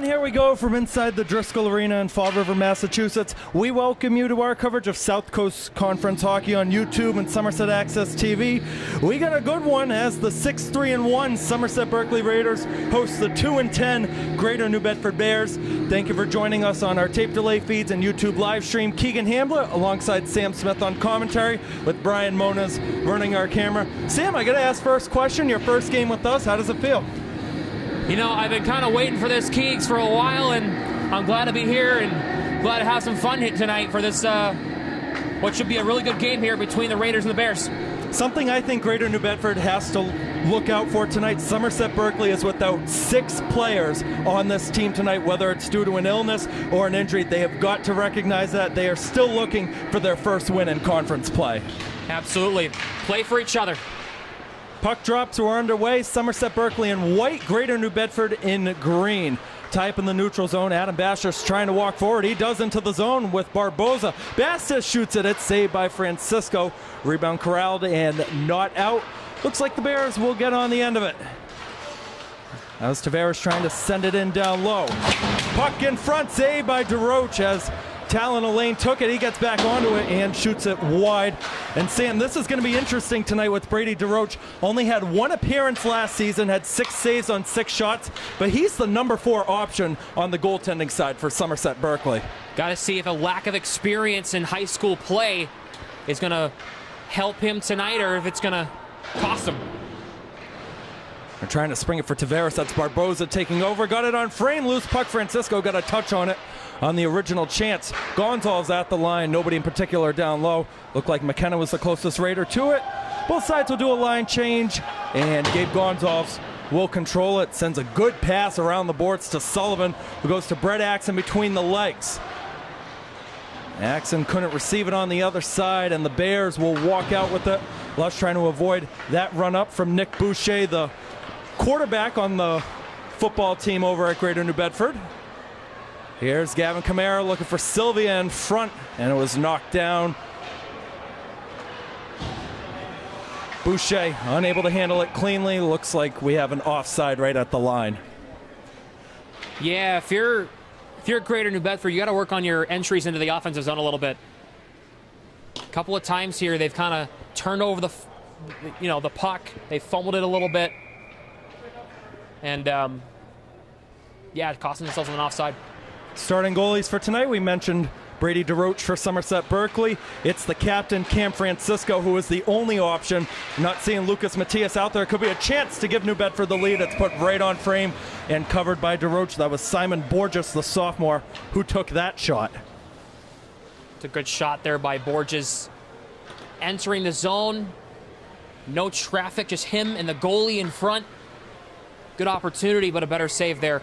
And here we go from inside the Driscoll Arena in Fall River, Massachusetts. We welcome you to our coverage of South Coast Conference hockey on YouTube and Somerset Access TV. We got a good one as the 6-3-1 Somerset Berkley Raiders host the 2-10 Greater New Bedford Bears. Thank you for joining us on our tape delay feeds and YouTube live stream. Keegan Hambler alongside Sam Smith on commentary with Brian Moniz running our camera. Sam, I got to ask first question. Your first game with us, how does it feel? You know, I've been kind of waiting for this, Keegs, for a while, and I'm glad to be here and glad to have some fun tonight for this, what should be a really good game here between the Raiders and the Bears. Something I think Greater New Bedford has to look out for tonight. Somerset Berkley is without 6 players on this team tonight, whether it's due to an illness or an injury. They have got to recognize that. They are still looking for their first win in conference play. Absolutely. Play for each other. Puck drops are underway. Somerset Berkley in white, Greater New Bedford in green. Tie up in the neutral zone. Adam Basher's trying to walk forward. He does into the zone with Barboza. Bastis shoots it. It's saved by Francisco. Rebound corralled and not out. Looks like the Bears will get on the end of it. As Tavares trying to send it in down low. Puck in front, saved by DeRoche as Talon Elaine took it. He gets back onto it and shoots it wide. And Sam, this is going to be interesting tonight with Brady DeRoche. Only had 1 appearance last season, had 6 saves on 6 shots, but he's the number 4 option on the goaltending side for Somerset Berkley. Got to see if a lack of experience in high school play is going to help him tonight or if it's going to cost him. They're trying to spring it for Tavares. That's Barboza taking over. Got it on frame. Loose puck. Francisco got a touch on it on the original chance. Gonzalez at the line. Nobody in particular down low. Looked like McKenna was the closest Raider to it. Both sides will do a line change, and Gabe Gonzalez will control it. Sends a good pass around the boards to Sullivan, who goes to Brett Axon between the legs. Axon couldn't receive it on the other side, and the Bears will walk out with it. Lush trying to avoid that run up from Nick Boucher, the quarterback on the football team over at Greater New Bedford. Here's Gavin Camara looking for Sylvia in front, and it was knocked down. Boucher unable to handle it cleanly. Looks like we have an offside right at the line. Yeah, if you're Greater New Bedford, you got to work on your entries into the offensive zone a little bit. A couple of times here, they've kind of turned over the puck. They fumbled it a little bit. And, costing themselves an offside. Starting goalies for tonight, we mentioned Brady DeRoche for Somerset Berkley. It's the captain, Cam Francisco, who is the only option. Not seeing Lucas Matias out there. Could be a chance to give New Bedford the lead. It's put right on frame and covered by DeRoche. That was Simon Borges, the sophomore, who took that shot. It's a good shot there by Borges. Entering the zone. No traffic, just him and the goalie in front. Good opportunity, but a better save there.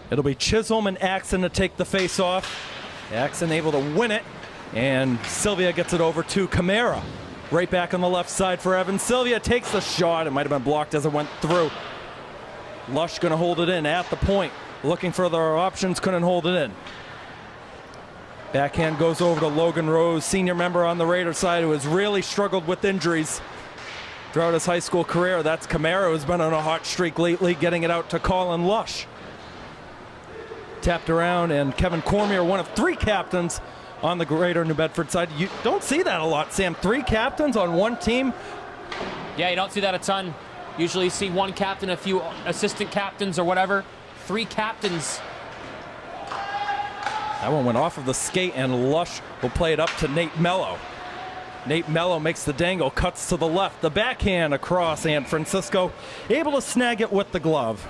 It'll be Chisholm and Axon to take the face-off. Axon able to win it, and Sylvia gets it over to Camara. Right back on the left side for Evan. Sylvia takes the shot. It might have been blocked as it went through. Lush going to hold it in at the point. Looking for their options, couldn't hold it in. Backhand goes over to Logan Rose, senior member on the Raider side, who has really struggled with injuries throughout his high school career. That's Camara, who's been on a hot streak lately, getting it out to Colin Lush. Tapped around, and Kevin Cormier, one of 3 captains on the Greater New Bedford side. You don't see that a lot, Sam. 3 captains on one team. Yeah, you don't see that a ton. Usually you see 1 captain, a few assistant captains or whatever. 3 captains. That one went off of the skate, and Lush will play it up to Nate Mello. Nate Mello makes the dangle, cuts to the left. The backhand across, and Francisco able to snag it with the glove.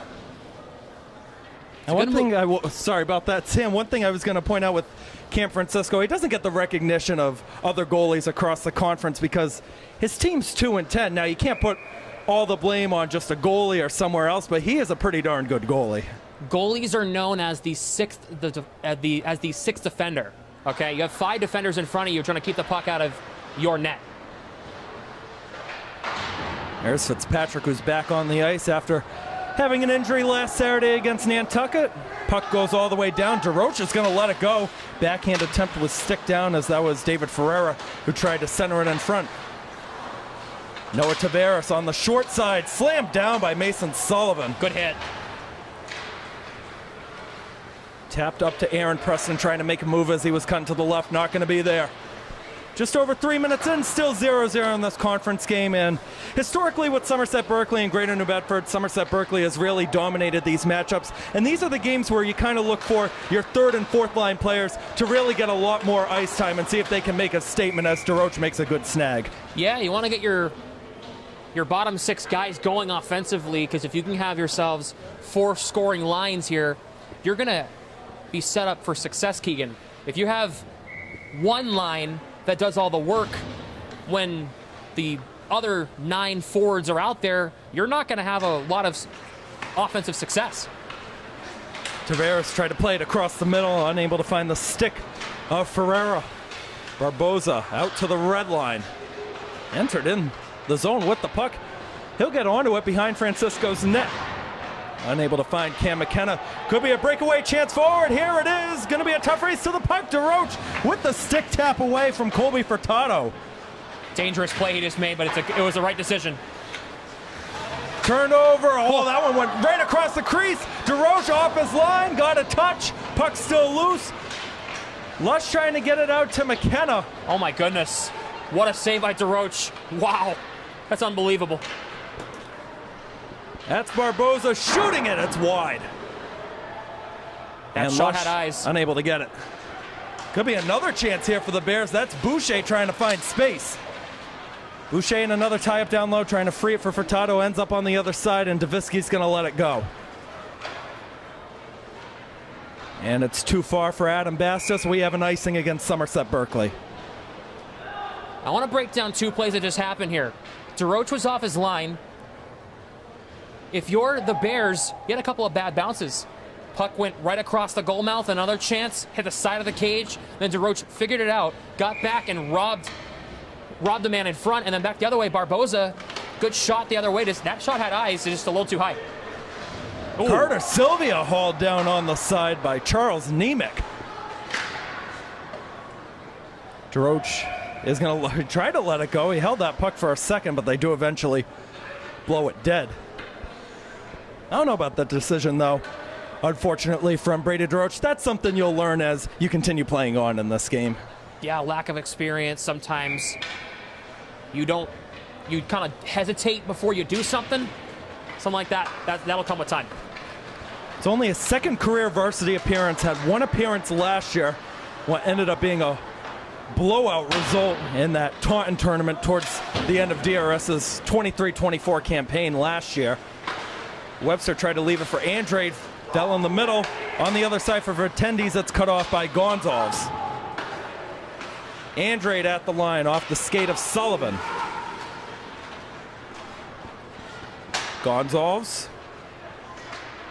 And one thing sorry about that, Sam. One thing I was going to point out with Cam Francisco, he doesn't get the recognition of other goalies across the conference because his team's 2-10. Now, you can't put all the blame on just a goalie or somewhere else, but he is a pretty darn good goalie. Goalies are known as the sixth defender. Okay, you have 5 defenders in front of you trying to keep the puck out of your net. There's Fitzpatrick, who's back on the ice after having an injury last Saturday against Nantucket. Puck goes all the way down. DeRoche is going to let it go. Backhand attempt was stick down, as that was David Ferreira who tried to center it in front. Noah Tavares on the short side, slammed down by Mason Sullivan. Good hit. Tapped up to Aaron Preston, trying to make a move as he was cutting to the left. Not going to be there. Just over 3 minutes in, still 0-0 in this conference game. And historically with Somerset Berkley and Greater New Bedford, Somerset Berkley has really dominated these matchups. And these are the games where you kind of look for your third and fourth line players to really get a lot more ice time and see if they can make a statement as DeRoche makes a good snag. Yeah, you want to get your bottom six guys going offensively, because if you can have yourselves 4 scoring lines here, you're going to be set up for success, Keegan. If you have one line that does all the work when the other 9 forwards are out there, you're not going to have a lot of offensive success. Tavares tried to play it across the middle, unable to find the stick of Ferreira. Barboza out to the red line. Entered in the zone with the puck. He'll get onto it behind Francisco's net. Unable to find Cam McKenna. Could be a breakaway chance forward. Here it is. Going to be a tough race to the puck. DeRoche with the stick tap away from Colby Furtado. Dangerous play he just made, but it was the right decision. Turnover. Oh, that one went right across the crease. DeRoche off his line. Got a touch. Puck still loose. Lush trying to get it out to McKenna. Oh my goodness. What a save by DeRoche. Wow. That's unbelievable. That's Barboza shooting it. It's wide. That and shot Lush had eyes. Unable to get it. Could be another chance here for the Bears. That's Boucher trying to find space. Boucher in another tie-up down low, trying to free it for Furtado. Ends up on the other side, and Davisky's going to let it go. And it's too far for Adam Bastos. We have an icing against Somerset Berkley. I want to break down 2 plays that just happened here. DeRoche was off his line. If you're the Bears, you had a couple of bad bounces. Puck went right across the goal mouth, another chance, hit the side of the cage. Then DeRoche figured it out, got back and robbed the man in front, and then back the other way. Barboza, good shot the other way. That shot had eyes, just a little too high. Ooh. Carter Sylvia hauled down on the side by Charles Nemec. DeRoche is going to try to let it go. He held that puck for a second, but they do eventually blow it dead. I don't know about that decision, though. Unfortunately, from Brady DeRoche, that's something you'll learn as you continue playing on in this game. Yeah, lack of experience. Sometimes you kind of hesitate before you do something. Something like that. That'll come with time. It's only his second career varsity appearance. Had one appearance last year, what ended up being a blowout result in that Taunton tournament towards the end of DRS's 23-24 campaign last year. Webster tried to leave it for Andrade, fell in the middle. On the other side for Vertendes, it's cut off by Gonzalez. Andrade at the line off the skate of Sullivan. Gonzalez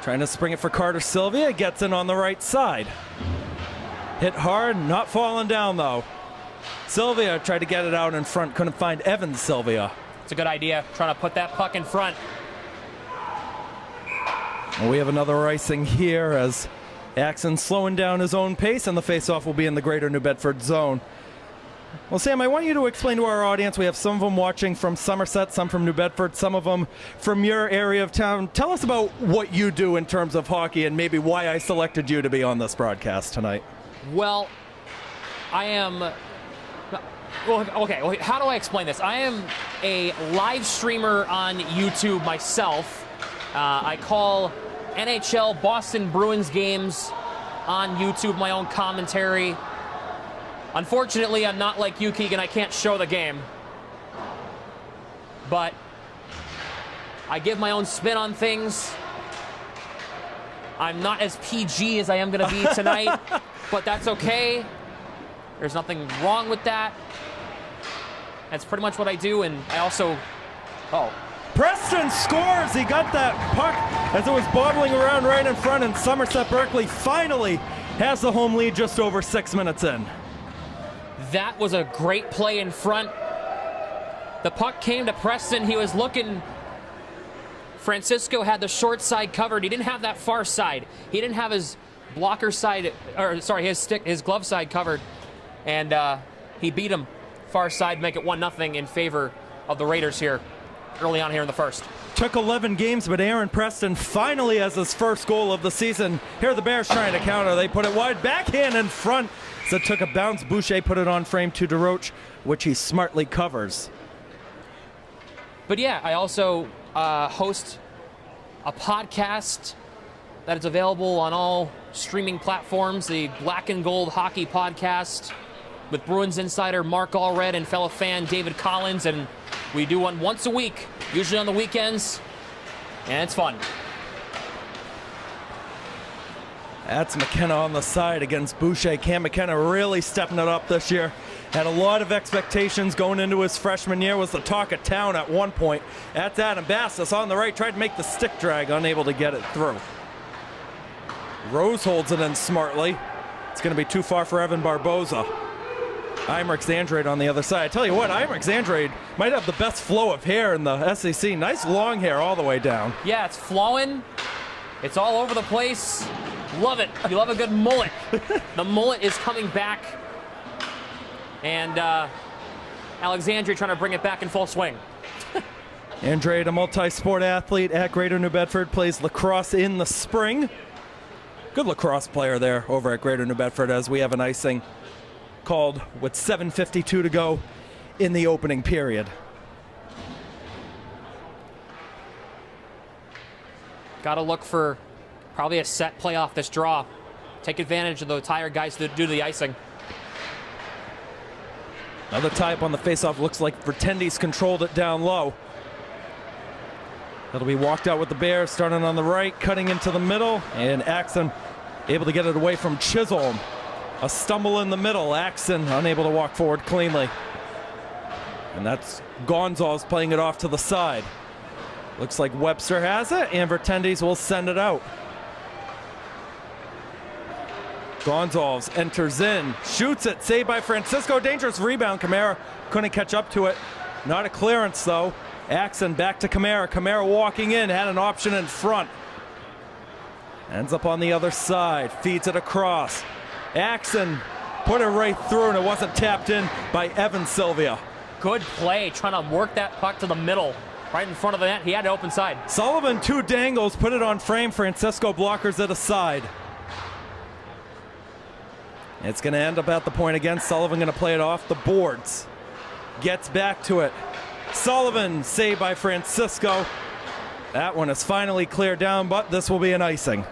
trying to spring it for Carter Sylvia, gets in on the right side. Hit hard, not falling down though. Sylvia tried to get it out in front, couldn't find Evans Sylvia. It's a good idea, trying to put that puck in front. We have another icing here as Axon slowing down his own pace, and the faceoff will be in the Greater New Bedford zone. Well, Sam, I want you to explain to our audience. We have some of them watching from Somerset, some from New Bedford, some of them from your area of town. Tell us about what you do in terms of hockey and maybe why I selected you to be on this broadcast tonight. Well, I am... Well, okay, how do I explain this? I am a live streamer on YouTube myself. I call NHL Boston Bruins games on YouTube, my own commentary. Unfortunately, I'm not like you, Keegan. I can't show the game. But I give my own spin on things. I'm not as PG as I am going to be tonight, but that's okay. There's nothing wrong with that. That's pretty much what I do, and I also... Oh. Preston scores! He got that puck as it was bobbling around right in front, and Somerset Berkley finally has the home lead just over 6 minutes in. That was a great play in front. The puck came to Preston. He was looking... Francisco had the short side covered. He didn't have that far side. He didn't have his blocker side, or sorry, his glove side covered. And he beat him far side, make it 1-0 in favor of the Raiders here early on here in the first. Took 11 games, but Aaron Preston finally has his first goal of the season. Here are the Bears trying to counter. They put it wide, backhand in front. So it took a bounce. Boucher put it on frame to DeRoche, which he smartly covers. But yeah, I also host a podcast that is available on all streaming platforms, the Black and Gold Hockey Podcast with Bruins insider Mark Allred and fellow fan David Collins, and we do one once a week, usually on the weekends, and it's fun. That's McKenna on the side against Boucher. Cam McKenna really stepping it up this year. Had a lot of expectations going into his freshman year, was the talk of town at one point. That's Adam Bastis on the right, tried to make the stick drag, unable to get it through. Rose holds it in smartly. It's going to be too far for Evan Barboza. Imrix Andrade on the other side. I tell you what, Imrix Andrade might have the best flow of hair in the SEC. Nice long hair all the way down. Yeah, it's flowing. It's all over the place. Love it. You love a good mullet. The mullet is coming back. And Alexandria trying to bring it back in full swing. Andrade, a multi-sport athlete at Greater New Bedford, plays lacrosse in the spring. Good lacrosse player there over at Greater New Bedford, as we have an icing called with 7:52 to go in the opening period. Got to look for probably a set play off this draw. Take advantage of the tired guys due to the icing. Another tie up on the faceoff. Looks like Vertendes controlled it down low. That'll be walked out with the Bears, starting on the right, cutting into the middle, and Axon able to get it away from Chisholm. A stumble in the middle. Axon unable to walk forward cleanly. And that's Gonzalez playing it off to the side. Looks like Webster has it, and Vertendes will send it out. Gonzalez enters in, shoots it, saved by Francisco. Dangerous rebound. Kamara couldn't catch up to it. Not a clearance, though. Axon back to Kamara. Kamara walking in, had an option in front. Ends up on the other side, feeds it across. Axon put it right through, and it wasn't tapped in by Evan Sylvia. Good play, trying to work that puck to the middle, right in front of the net. He had an open side. Sullivan, two dangles, put it on frame. Francisco blockers it aside. It's going to end up at the point again. Sullivan going to play it off the boards. Gets back to it. Sullivan, saved by Francisco. That one is finally cleared down, but this will be an icing.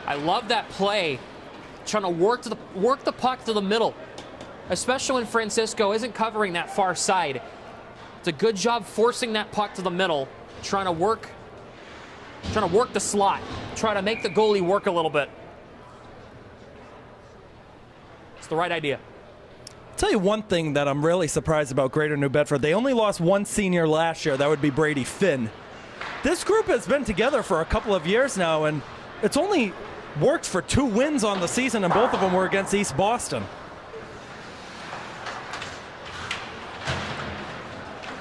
I love that play, trying to work the puck to the middle, especially when Francisco isn't covering that far side. It's a good job forcing that puck to the middle, trying to work the slot, try to make the goalie work a little bit. It's the right idea. I'll tell you one thing that I'm really surprised about Greater New Bedford. They only lost one senior last year. That would be Brady Finn. This group has been together for a couple of years now, and it's only worked for 2 wins on the season, and both of them were against East Boston.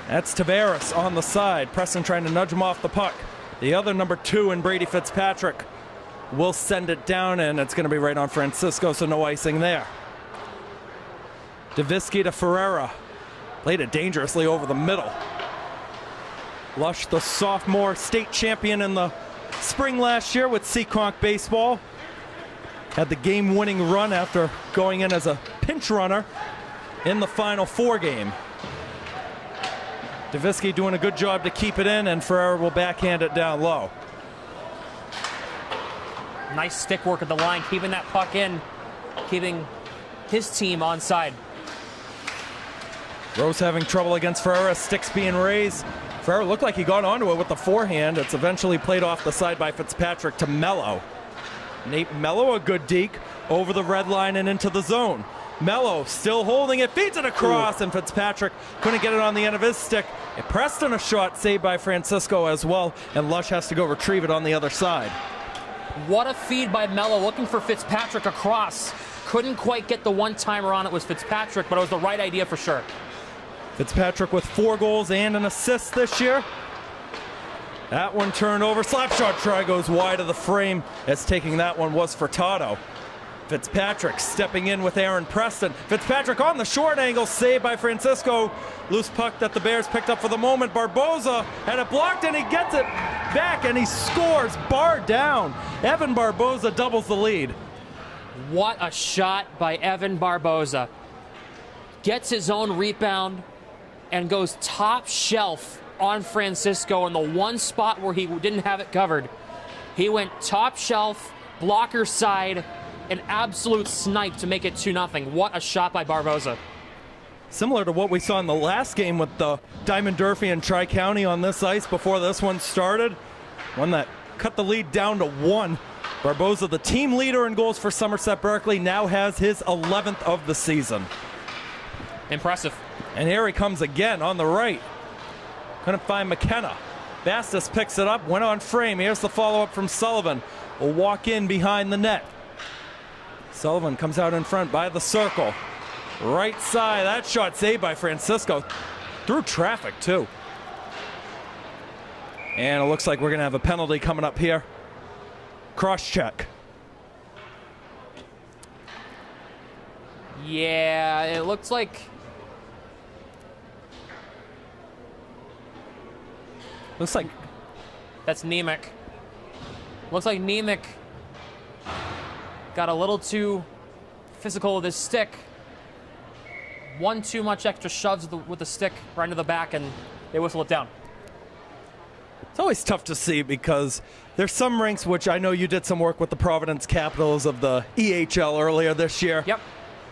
That's Tavares on the side. Preston trying to nudge him off the puck. The other number 2 in Brady Fitzpatrick will send it down, and it's going to be right on Francisco, so no icing there. Davisky to Ferreira. Played it dangerously over the middle. Lush, the sophomore state champion in the spring last year with Seekonk baseball. Had the game-winning run after going in as a pinch runner in the Final Four game. Davisky doing a good job to keep it in, and Ferreira will backhand it down low. Nice stick work at the line, keeping that puck in, keeping his team on side. Rose having trouble against Ferreira, sticks being raised. Ferreira looked like he got onto it with the forehand. It's eventually played off the side by Fitzpatrick to Mello. Nate Mello, a good deke, over the red line and into the zone. Mello still holding it, feeds it across, and Fitzpatrick couldn't get it on the end of his stick. It pressed on a shot saved by Francisco as well, and Lush has to go retrieve it on the other side. What a feed by Mello, looking for Fitzpatrick across. Couldn't quite get the one-timer on it with Fitzpatrick, but it was the right idea for sure. Fitzpatrick with 4 goals and an assist this year. That one turned over. Slap shot try goes wide of the frame, as taking that one was Furtado. Fitzpatrick stepping in with Aaron Preston. Fitzpatrick on the short angle, saved by Francisco. Loose puck that the Bears picked up for the moment. Barboza had it blocked, and he gets it back, and he scores. Bar down. Evan Barboza doubles the lead. What a shot by Evan Barboza. Gets his own rebound and goes top shelf on Francisco in the one spot where he didn't have it covered. He went top shelf, blocker side, an absolute snipe to make it 2-0. What a shot by Barboza. Similar to what we saw in the last game with the Diamond Durfee and Tri-County on this ice before this one started. One that cut the lead down to 1. Barboza, the team leader in goals for Somerset Berkley, now has his 11th of the season. Impressive. And here he comes again on the right. Couldn't find McKenna. Bastos picks it up, went on frame. Here's the follow-up from Sullivan. Will walk in behind the net. Sullivan comes out in front by the circle. Right side, that shot saved by Francisco. Through traffic, too. And it looks like we're going to have a penalty coming up here. Cross check. Yeah, it looks like... Looks like... That's Nemec. Looks like Nemec got a little too physical with his stick. One too much extra shoves with the stick right into the back, and they whistle it down. It's always tough to see because there's some rinks, which I know you did some work with the Providence Capitals of the EHL earlier this year. Yep.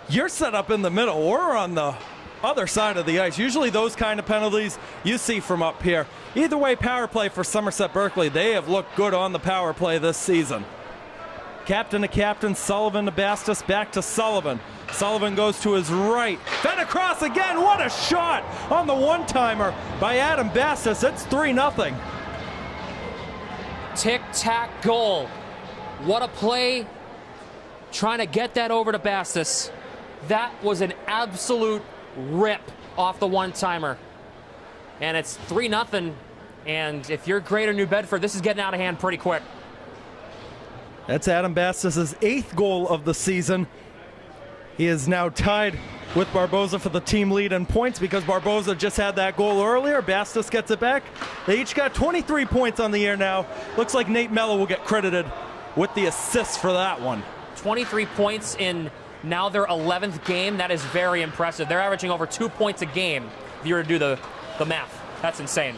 You're set up in the middle. We're on the other side of the ice. Usually those kind of penalties you see from up here. Either way, power play for Somerset Berkley. They have looked good on the power play this season. Captain to captain, Sullivan to Bastos, back to Sullivan. Sullivan goes to his right. Then across again. What a shot on the one-timer by Adam Bastos. It's 3-0. Tic-tac goal. What a play. Trying to get that over to Bastos. That was an absolute rip off the one-timer. And it's 3-0. And if you're Greater New Bedford, this is getting out of hand pretty quick. That's Adam Bastos' 8th goal of the season. He is now tied with Barboza for the team lead in points because Barboza just had that goal earlier. Bastos gets it back. They each got 23 points on the year now. Looks like Nate Mello will get credited with the assist for that one. 23 points in now their 11th game. That is very impressive. They're averaging over 2 points a game if you were to do the math. That's insane.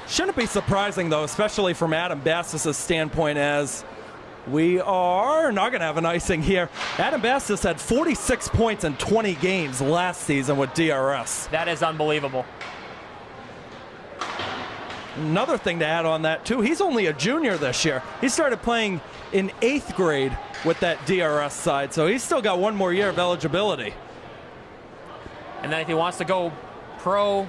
Shouldn't be surprising, though, especially from Adam Bastos' standpoint, as we are not going to have an icing here. Adam Bastos had 46 points in 20 games last season with DRS. That is unbelievable. Another thing to add on that, too, he's only a junior this year. He started playing in 8th grade with that DRS side, so he's still got one more year of eligibility. And then if he wants to go pro,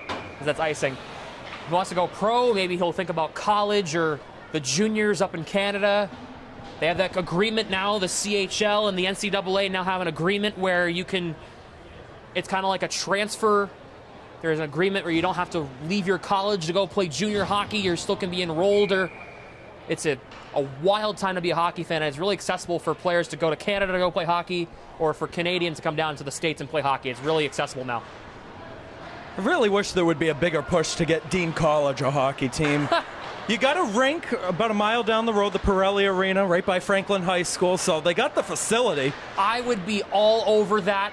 because that's icing, if he wants to go pro, maybe he'll think about college or the juniors up in Canada. They have that agreement now. The CHL and the NCAA now have an agreement where you can, it's kind of like a transfer. There's an agreement where you don't have to leave your college to go play junior hockey. You still can be enrolled. Or it's a wild time to be a hockey fan. And it's really accessible for players to go to Canada to go play hockey, or for Canadians to come down to the States and play hockey. It's really accessible now. I really wish there would be a bigger push to get Dean College a hockey team. You got a rink about a mile down the road, the Pirelli Arena, right by Franklin High School, so they got the facility. I would be all over that.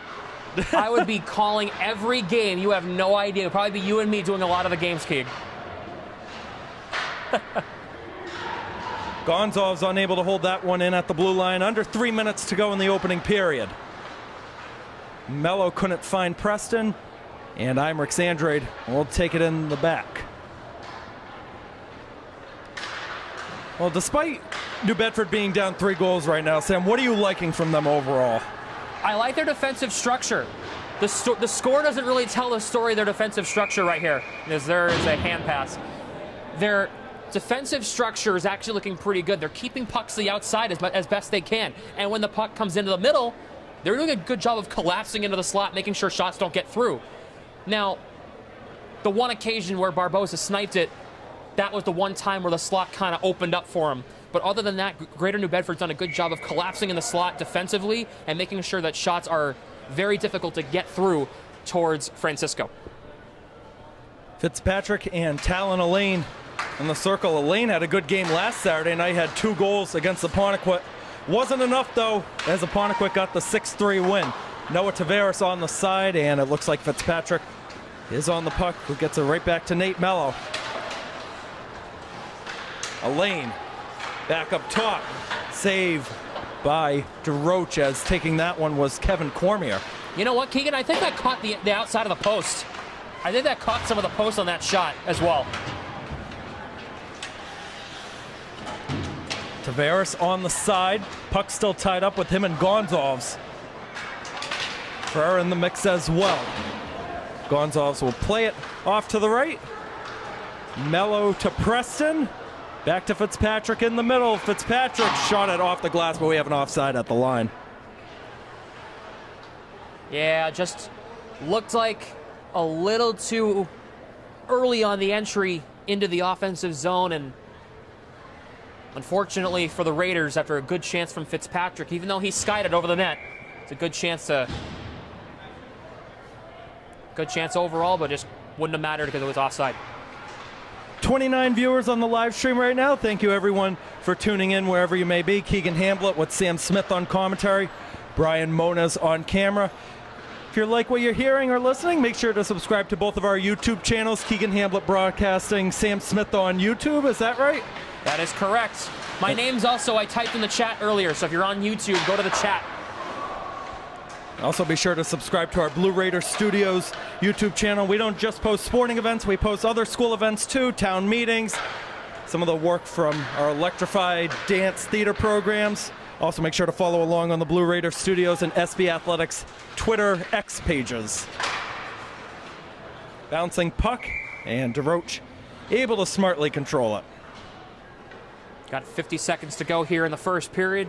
I would be calling every game. You have no idea. It'd probably be you and me doing a lot of the games, Keeg. Gonzalez unable to hold that one in at the blue line. Under 3 minutes to go in the opening period. Mello couldn't find Preston, and Imrix Andrade will take it in the back. Well, despite New Bedford being down 3 goals right now, Sam, what are you liking from them overall? I like their defensive structure. The score doesn't really tell the story of their defensive structure right here. There is a hand pass. Their defensive structure is actually looking pretty good. They're keeping pucks to the outside as best they can. And when the puck comes into the middle, they're doing a good job of collapsing into the slot, making sure shots don't get through. Now, the one occasion where Barboza sniped it, that was the one time where the slot kind of opened up for him. But other than that, Greater New Bedford's done a good job of collapsing in the slot defensively and making sure that shots are very difficult to get through towards Francisco. Fitzpatrick and Talon Elaine in the circle. Elaine had a good game last Saturday night, had 2 goals against Apponequet. Wasn't enough, though, as Apponequet got the 6-3 win. Noah Tavares on the side, and it looks like Fitzpatrick is on the puck, who gets it right back to Nate Mello. Elaine back up top. Save by DeRoche, as taking that one was Kevin Cormier. You know what, Keegan? I think that caught the outside of the post. I think that caught some of the post on that shot as well. Tavares on the side. Puck still tied up with him and Gonzalez. Ferrer in the mix as well. Gonzalez will play it off to the right. Mello to Preston. Back to Fitzpatrick in the middle. Fitzpatrick shot it off the glass, but we have an offside at the line. Yeah, just looked like a little too early on the entry into the offensive zone, and unfortunately for the Raiders, after a good chance from Fitzpatrick, even though he skied it over the net, it's a good chance overall, but just wouldn't have mattered because it was offside. 29 viewers on the live stream right now. Thank you, everyone, for tuning in wherever you may be. Keegan Hamblett with Sam Smith on commentary. Brian Moniz on camera. If you like what you're hearing or listening, make sure to subscribe to both of our YouTube channels, Keegan Hamblett Broadcasting, Sam Smith on YouTube. Is that right? That is correct. My name's also, I typed in the chat earlier, so if you're on YouTube, go to the chat. Also, be sure to subscribe to our Blue Raider Studios YouTube channel. We don't just post sporting events, we post other school events too, town meetings, some of the work from our electrified dance theater programs. Also, make sure to follow along on the Blue Raider Studios and SB Athletics Twitter X pages. Bouncing puck, and DeRoche able to smartly control it. Got 50 seconds to go here in the first period.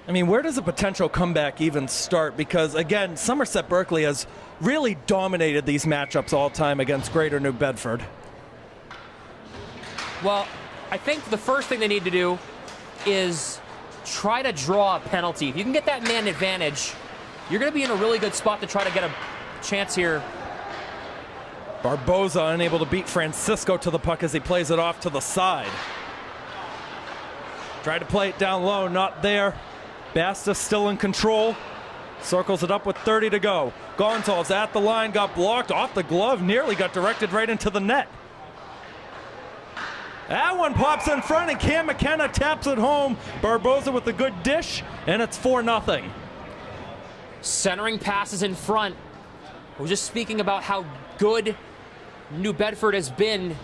I mean, where does a potential comeback even start? Because, again, Somerset Berkley has really dominated these matchups all time against Greater New Bedford. Well, I think the first thing they need to do is try to draw a penalty. If you can get that man advantage, you're going to be in a really good spot to try to get a chance here. Barboza unable to beat Francisco to the puck as he plays it off to the side. Tried to play it down low, not there. Basta still in control. Circles it up with 30 to go. Gonzalez at the line, got blocked off the glove, nearly got directed right into the net. That one pops in front, and Cam McKenna taps it home. Barboza with a good dish, and it's 4-0. Centering passes in front. I was just speaking about how good New Bedford has been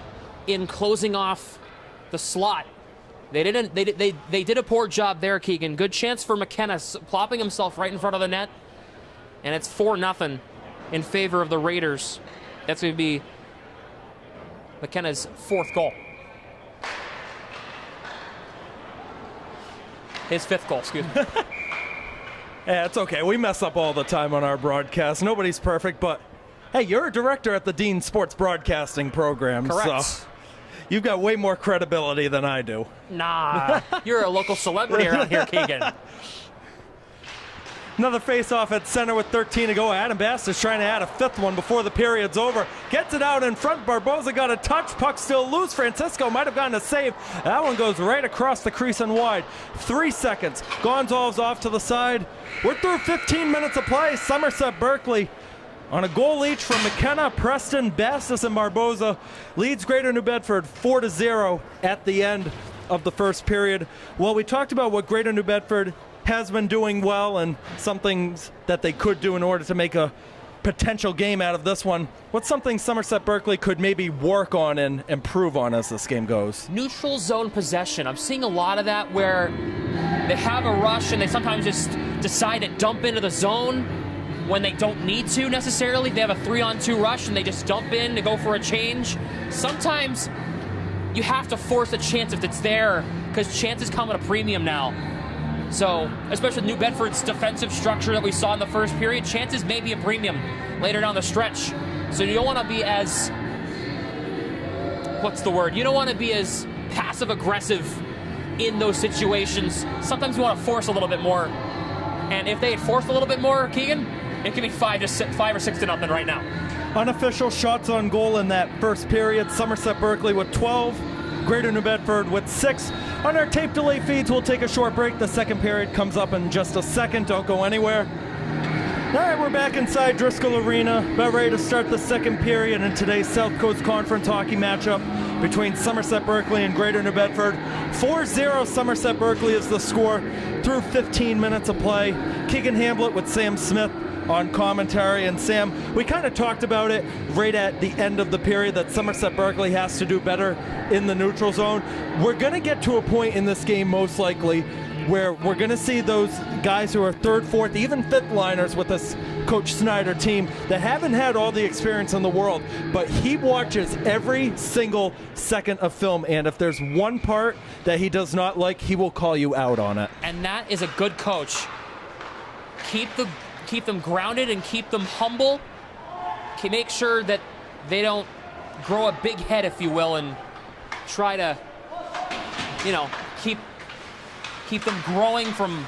in closing off the slot. They did a poor job there, Keegan. Good chance for McKenna, plopping himself right in front of the net, and it's 4-0 in favor of the Raiders. That's going to be McKenna's 4th goal. His 5th goal, excuse me. Yeah, it's okay. We mess up all the time on our broadcast. Nobody's perfect, but hey, you're a director at the Dean Sports Broadcasting Program. Correct. So you've got way more credibility than I do. Nah, you're a local celebrity around here, Keegan. Another face-off at center with 13 to go. Adam Basta's trying to add a 5th one before the period's over. Gets it out in front. Barboza got a touch. Puck still loose. Francisco might have gotten a save. That one goes right across the crease and wide. 3 seconds. Gonzalez off to the side. We're through 15 minutes of play. Somerset Berkley on a goal each from McKenna, Preston, Bastas, and Barboza leads Greater New Bedford 4-0 at the end of the first period. Well, we talked about what Greater New Bedford has been doing well and some things that they could do in order to make a potential game out of this one. What's something Somerset Berkley could maybe work on and improve on as this game goes? Neutral zone possession. I'm seeing a lot of that where they have a rush and they sometimes just decide to dump into the zone when they don't need to necessarily. They have a 3-on-2 rush and they just dump in to go for a change. Sometimes you have to force a chance if it's there, because chances come at a premium now. So, especially with New Bedford's defensive structure that we saw in the first period, chances may be a premium later down the stretch. So you don't want to be as what's the word? You don't want to be as passive aggressive in those situations. Sometimes you want to force a little bit more. And if they had forced a little bit more, Keegan, it could be 5 or 6 to nothing right now. Unofficial shots on goal in that first period. Somerset Berkley with 12, Greater New Bedford with 6. On our tape delay feeds, we'll take a short break. The second period comes up in just a second. Don't go anywhere. All right, we're back inside Driscoll Arena, about ready to start the second period in today's South Coast Conference hockey matchup between Somerset Berkley and Greater New Bedford. 4-0 Somerset Berkley is the score through 15 minutes of play. Keegan Hamblett with Sam Smith on commentary. And Sam, we kind of talked about it right at the end of the period that Somerset Berkley has to do better in the neutral zone. We're going to get to a point in this game most likely where we're going to see those guys who are third, fourth, even fifth liners with this Coach Snyder team that haven't had all the experience in the world, but he watches every single second of film, and if there's one part that he does not like, he will call you out on it. And that is a good coach. Keep them grounded and keep them humble. Make sure that they don't grow a big head, if you will, and try to, keep them growing from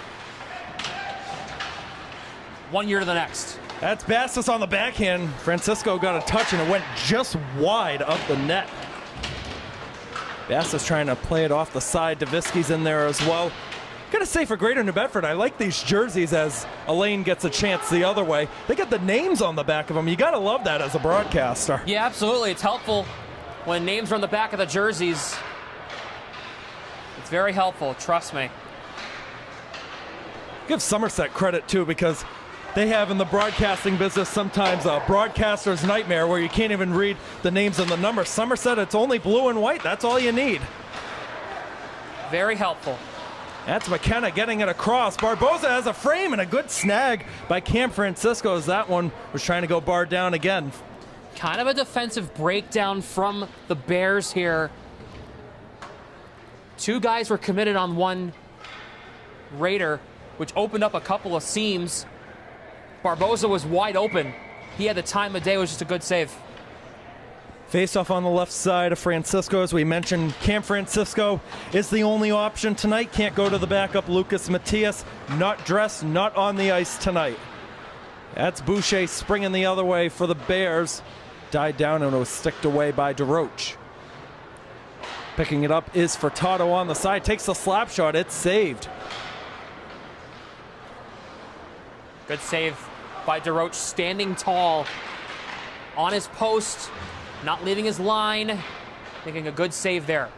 one year to the next. That's Bastos on the backhand. Francisco got a touch and it went just wide up the net. Bastos trying to play it off the side. Davisky's in there as well. Gotta say, for Greater New Bedford, I like these jerseys as Elaine gets a chance the other way. They got the names on the back of them. You gotta love that as a broadcaster. Yeah, absolutely. It's helpful when names are on the back of the jerseys. It's very helpful, trust me. Give Somerset credit too, because they have in the broadcasting business sometimes a broadcaster's nightmare where you can't even read the names and the numbers. Somerset, it's only blue and white. That's all you need. Very helpful. That's McKenna getting it across. Barboza has a frame and a good snag by Cam Francisco as that one was trying to go bar down again. Kind of a defensive breakdown from the Bears here. Two guys were committed on one Raider, which opened up a couple of seams. Barboza was wide open. He had the time of day. It was just a good save. Face off on the left side of Francisco. As we mentioned, Cam Francisco is the only option tonight. Can't go to the backup. Lucas Matias, not dressed, not on the ice tonight. That's Boucher springing the other way for the Bears. Died down and was sticked away by DeRoche. Picking it up is Furtado on the side. Takes the slap shot. It's saved. Good save by DeRoche, standing tall on his post, not leaving his line, making a good save there.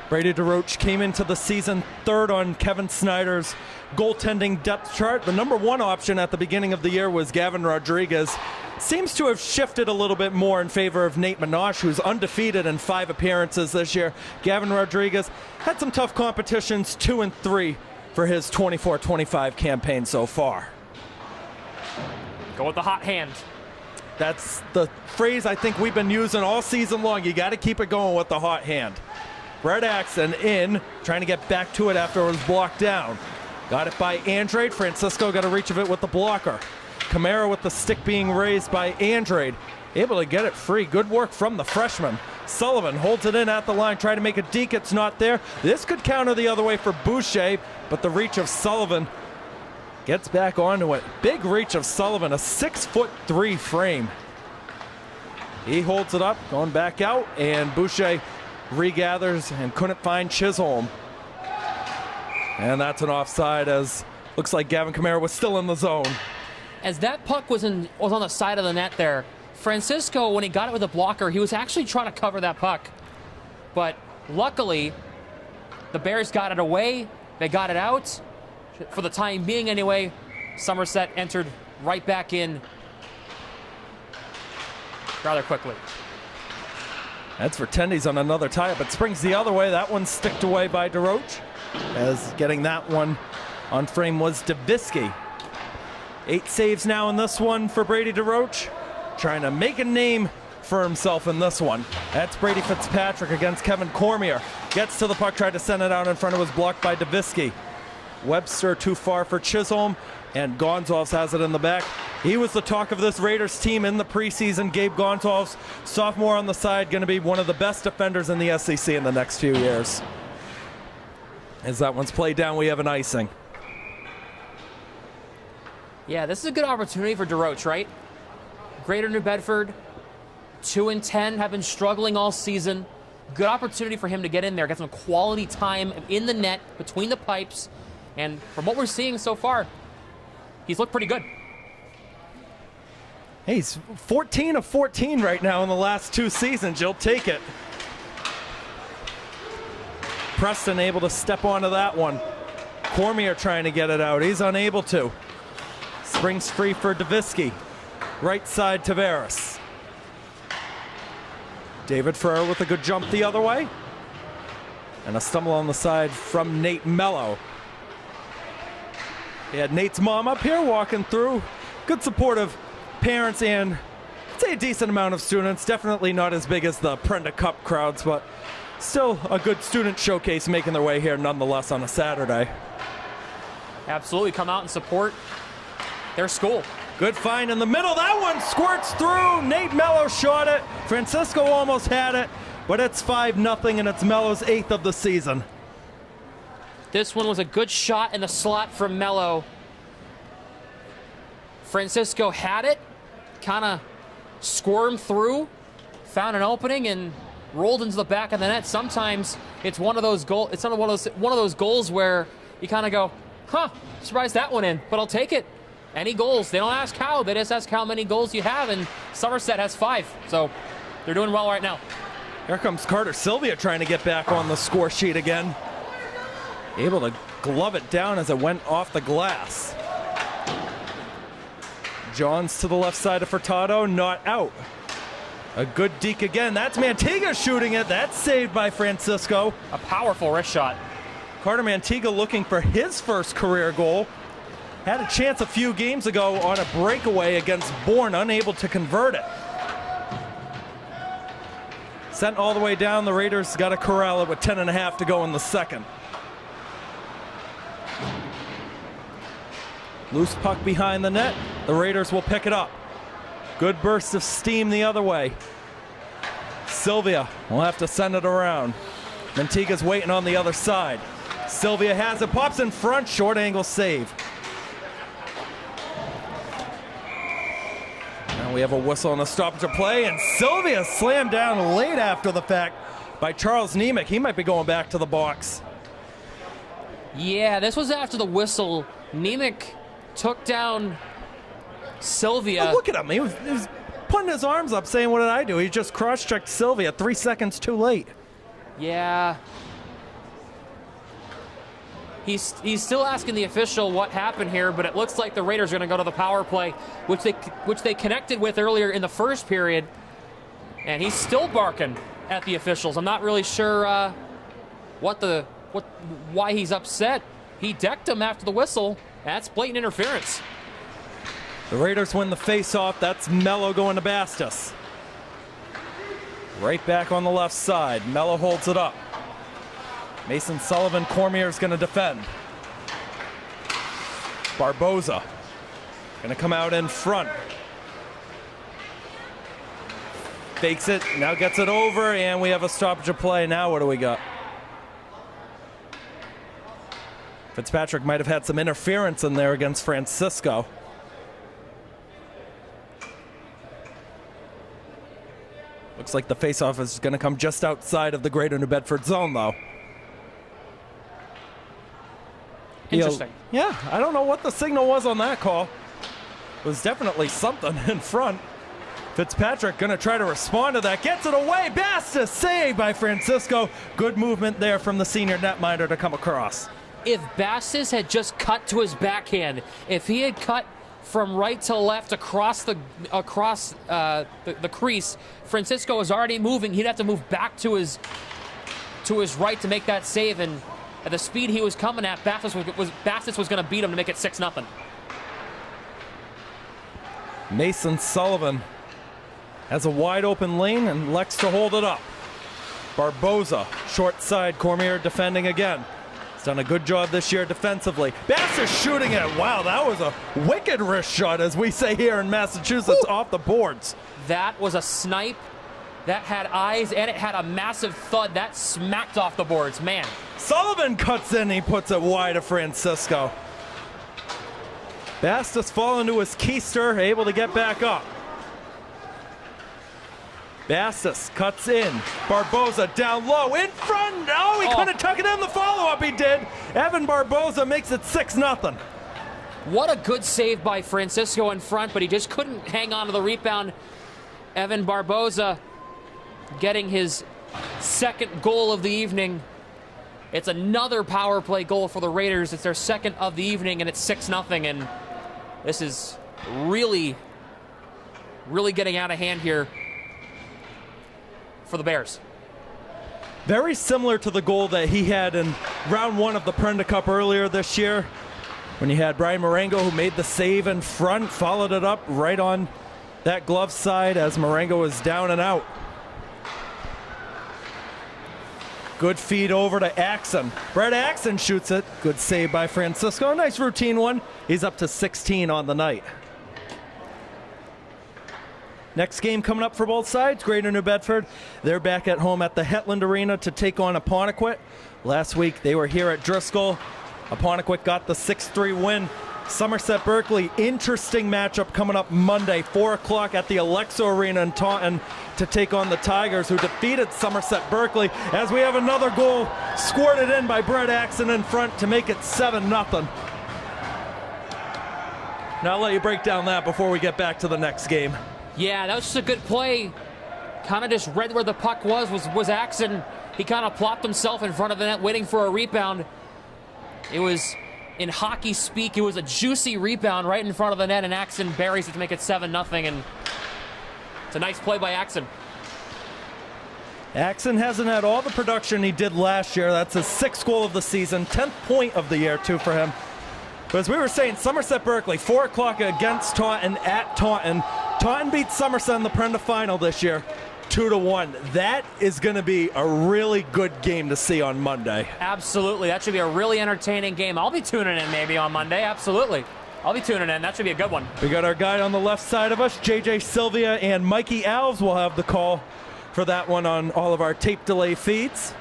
Brady DeRoche came into the season third on Kevin Snyder's goaltending depth chart. The number one option at the beginning of the year was Gavin Rodriguez. Seems to have shifted a little bit more in favor of Nate Minosh, who's undefeated in 5 appearances this year. Gavin Rodriguez had some tough competitions, 2 and 3 for his 24-25 campaign so far. Go with the hot hand. That's the phrase I think we've been using all season long. You got to keep it going with the hot hand. Red Axon in, trying to get back to it after it was blocked down. Got it by Andrade. Francisco got a reach of it with the blocker. Camara with the stick being raised by Andrade. Able to get it free. Good work from the freshman. Sullivan holds it in at the line, trying to make a deke. It's not there. This could counter the other way for Boucher, but the reach of Sullivan gets back onto it. Big reach of Sullivan, a 6'3" frame. He holds it up, going back out, and Boucher regathers and couldn't find Chisholm. And that's an offside, as looks like Gavin Camara was still in the zone. As that puck was on the side of the net there, Francisco, when he got it with a blocker, he was actually trying to cover that puck. But luckily, the Bears got it away. They got it out. For the time being anyway, Somerset entered right back in rather quickly. That's for Tendies on another tie-up. It springs the other way. That one's sticked away by DeRoche. As getting that one on frame was Davisky. 8 saves now in this one for Brady DeRoche. Trying to make a name for himself in this one. That's Brady Fitzpatrick against Kevin Cormier. Gets to the puck, tried to send it out in front of, was blocked by Davisky. Webster too far for Chisholm, and Gonzalez has it in the back. He was the talk of this Raiders team in the preseason. Gabe Gonsalves, sophomore on the side, going to be one of the best defenders in the SEC in the next few years. As that one's played down, we have an icing. Yeah, this is a good opportunity for DeRoche, right? Greater New Bedford, 2-10, have been struggling all season. Good opportunity for him to get in there, get some quality time in the net, between the pipes. And from what we're seeing so far, he's looked pretty good. Hey, he's 14 of 14 right now in the last 2 seasons. You'll take it. Preston able to step onto that one. Cormier trying to get it out. He's unable to. Springs free for Davisky. Right side Tavares. David Ferrer with a good jump the other way. And a stumble on the side from Nate Mello. He had Nate's mom up here walking through. Good supportive parents and I'd say a decent amount of students. Definitely not as big as the Prenda Cup crowds, but still a good student showcase making their way here nonetheless on a Saturday. Absolutely, come out and support their school. Good find in the middle. That one squirts through. Nate Mello shot it. Francisco almost had it, but it's 5-0 and it's Mello's 8th of the season. This one was a good shot in the slot from Mello. Francisco had it, kind of squirmed through, found an opening, and rolled into the back of the net. Sometimes it's one of those goals. It's one of those goals where you kind of go, "Huh, surprised that one in," but I'll take it. Any goals? They don't ask how. They just ask how many goals you have, and Somerset has 5, so they're doing well right now. Here comes Carter Sylvia trying to get back on the score sheet again. Able to glove it down as it went off the glass. Johns to the left side of Furtado, not out. A good deke again. That's Mantiga shooting it. That's saved by Francisco. A powerful wrist shot. Carter Mantiga looking for his first career goal. Had a chance a few games ago on a breakaway against Bourne, unable to convert it. Sent all the way down. The Raiders got to corral it with 10.5 to go in the second. Loose puck behind the net. The Raiders will pick it up. Good burst of steam the other way. Sylvia will have to send it around. Mantiga's waiting on the other side. Sylvia has it, pops in front, short angle save. Now we have a whistle and a stoppage of play, and Sylvia slammed down late after the fact by Charles Nemec. He might be going back to the box. Yeah, this was after the whistle. Nemec took down Sylvia. Oh, look at him. He was putting his arms up saying, what did I do? He just cross-checked Sylvia 3 seconds too late. Yeah. He's still asking the official what happened here, but it looks like the Raiders are going to go to the power play, which they connected with earlier in the first period, and he's still barking at the officials. I'm not really sure why he's upset. He decked him after the whistle. That's blatant interference. The Raiders win the face-off. That's Mello going to Bastos. Right back on the left side. Mello holds it up. Mason Sullivan, Cormier's going to defend. Barboza going to come out in front. Fakes it, now gets it over, and we have a stoppage of play. Now what do we got? Fitzpatrick might have had some interference in there against Francisco. Looks like the faceoff is going to come just outside of the Greater New Bedford zone, though. Interesting. Yeah, I don't know what the signal was on that call. It was definitely something in front. Fitzpatrick going to try to respond to that. Gets it away. Bastos saved by Francisco. Good movement there from the senior netminder to come across. If Bastos had just cut to his backhand, if he had cut from right to left across the crease, Francisco was already moving. He'd have to move back to his right to make that save, and at the speed he was coming at, Bastos was going to beat him to make it 6-0. Mason Sullivan has a wide open lane and elects to hold it up. Barboza, short side, Cormier defending again. He's done a good job this year defensively. Bass is shooting it. Wow, that was a wicked wrist shot, as we say here in Massachusetts, off the boards. That was a snipe that had eyes, and it had a massive thud that smacked off the boards. Man. Sullivan cuts in. He puts it wide of Francisco. Bastos falling to his keister, able to get back up. Bastos cuts in. Barboza down low, in front. Oh, he couldn't tuck it in the follow-up. He did. Evan Barboza makes it 6-0. What a good save by Francisco in front, but he just couldn't hang on to the rebound. Evan Barboza getting his second goal of the evening. It's another power play goal for the Raiders. It's their second of the evening, and it's 6-0. And this is really, really getting out of hand here for the Bears. Very similar to the goal that he had in round one of the Prenda Cup earlier this year, when you had Brian Marengo, who made the save in front, followed it up right on that glove side as Marengo was down and out. Good feed over to Axon. Brett Axon shoots it. Good save by Francisco. Nice routine one. He's up to 16 on the night. Next game coming up for both sides, Greater New Bedford. They're back at home at the Hetland Arena to take on Apponequet. Last week they were here at Driscoll. Apponequet got the 6-3 win. Somerset Berkley, interesting matchup coming up Monday, 4 o'clock at the Alexo Arena in Taunton to take on the Tigers, who defeated Somerset Berkley, as we have another goal squirted in by Brett Axon in front to make it 7-0. Now I'll let you break down that before we get back to the next game. Yeah, that was just a good play. Kind of just read where the puck was Axon. He kind of plopped himself in front of the net waiting for a rebound. It was, in hockey speak, it was a juicy rebound right in front of the net, and Axon buries it to make it 7-0, and it's a nice play by Axon. Axon hasn't had all the production he did last year. That's his 6th goal of the season, 10th point of the year, too, for him. But as we were saying, Somerset Berkley, 4 o'clock against Taunton at Taunton. Taunton beat Somerset in the Prenda final this year, 2-1. That is going to be a really good game to see on Monday. Absolutely. That should be a really entertaining game. I'll be tuning in maybe on Monday. Absolutely. I'll be tuning in. That should be a good one. We got our guy on the left side of us, JJ Sylvia, and Mikey Alves will have the call for that one on all of our tape delay feeds.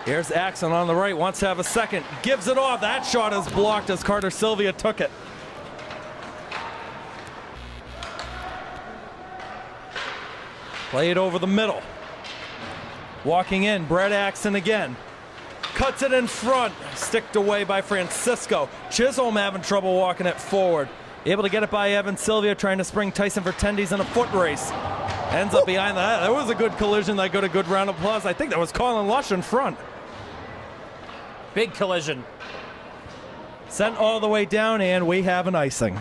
Here's Axon on the right, wants to have a second, gives it off. That shot is blocked as Carter Sylvia took it. Play it over the middle. Walking in, Brett Axon again. Cuts it in front, sticked away by Francisco. Chisholm having trouble walking it forward. Able to get it by Evan Sylvia, trying to spring Tyson Vertendes in a foot race. Ends up behind that. That was a good collision that got a good round of applause. I think that was Colin Lush in front. Big collision. Sent all the way down, and we have an icing.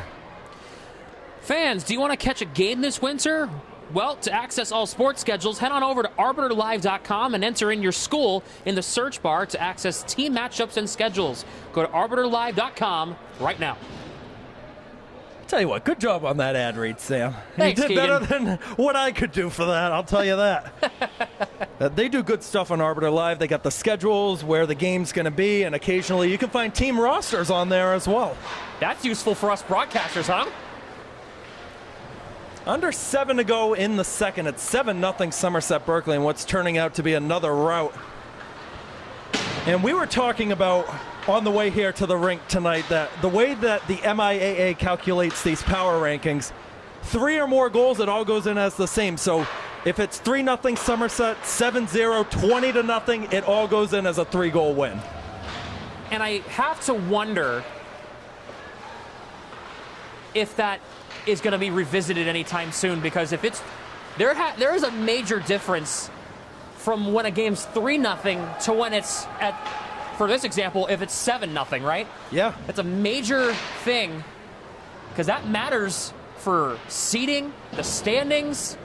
Fans, do you want to catch a game this winter? Well, to access all sports schedules, head on over to arbiterlive.com and enter in your school in the search bar to access team matchups and schedules. Go to arbiterlive.com right now. Tell you what, good job on that ad read, Sam. Thanks, you did Keegan. better than what I could do for that, I'll tell you that. They do good stuff on Arbiter Live. They got the schedules, where the game's going to be, and occasionally you can find team rosters on there as well. That's useful for us broadcasters, huh? Under 7 to go in the second. It's 7-0 Somerset Berkley, and what's turning out to be another rout. And we were talking about on the way here to the rink tonight that the way that the MIAA calculates these power rankings, 3 or more goals, it all goes in as the same. So if it's 3-0 Somerset, 7-0, 20-0, it all goes in as a 3-goal win. And I have to wonder if that is going to be revisited anytime soon, because if it's there is a major difference from when a game's 3-0 to when it's at, for this example, if it's 7-0, right? Yeah. That's a major thing, because that matters for seeding, the standings.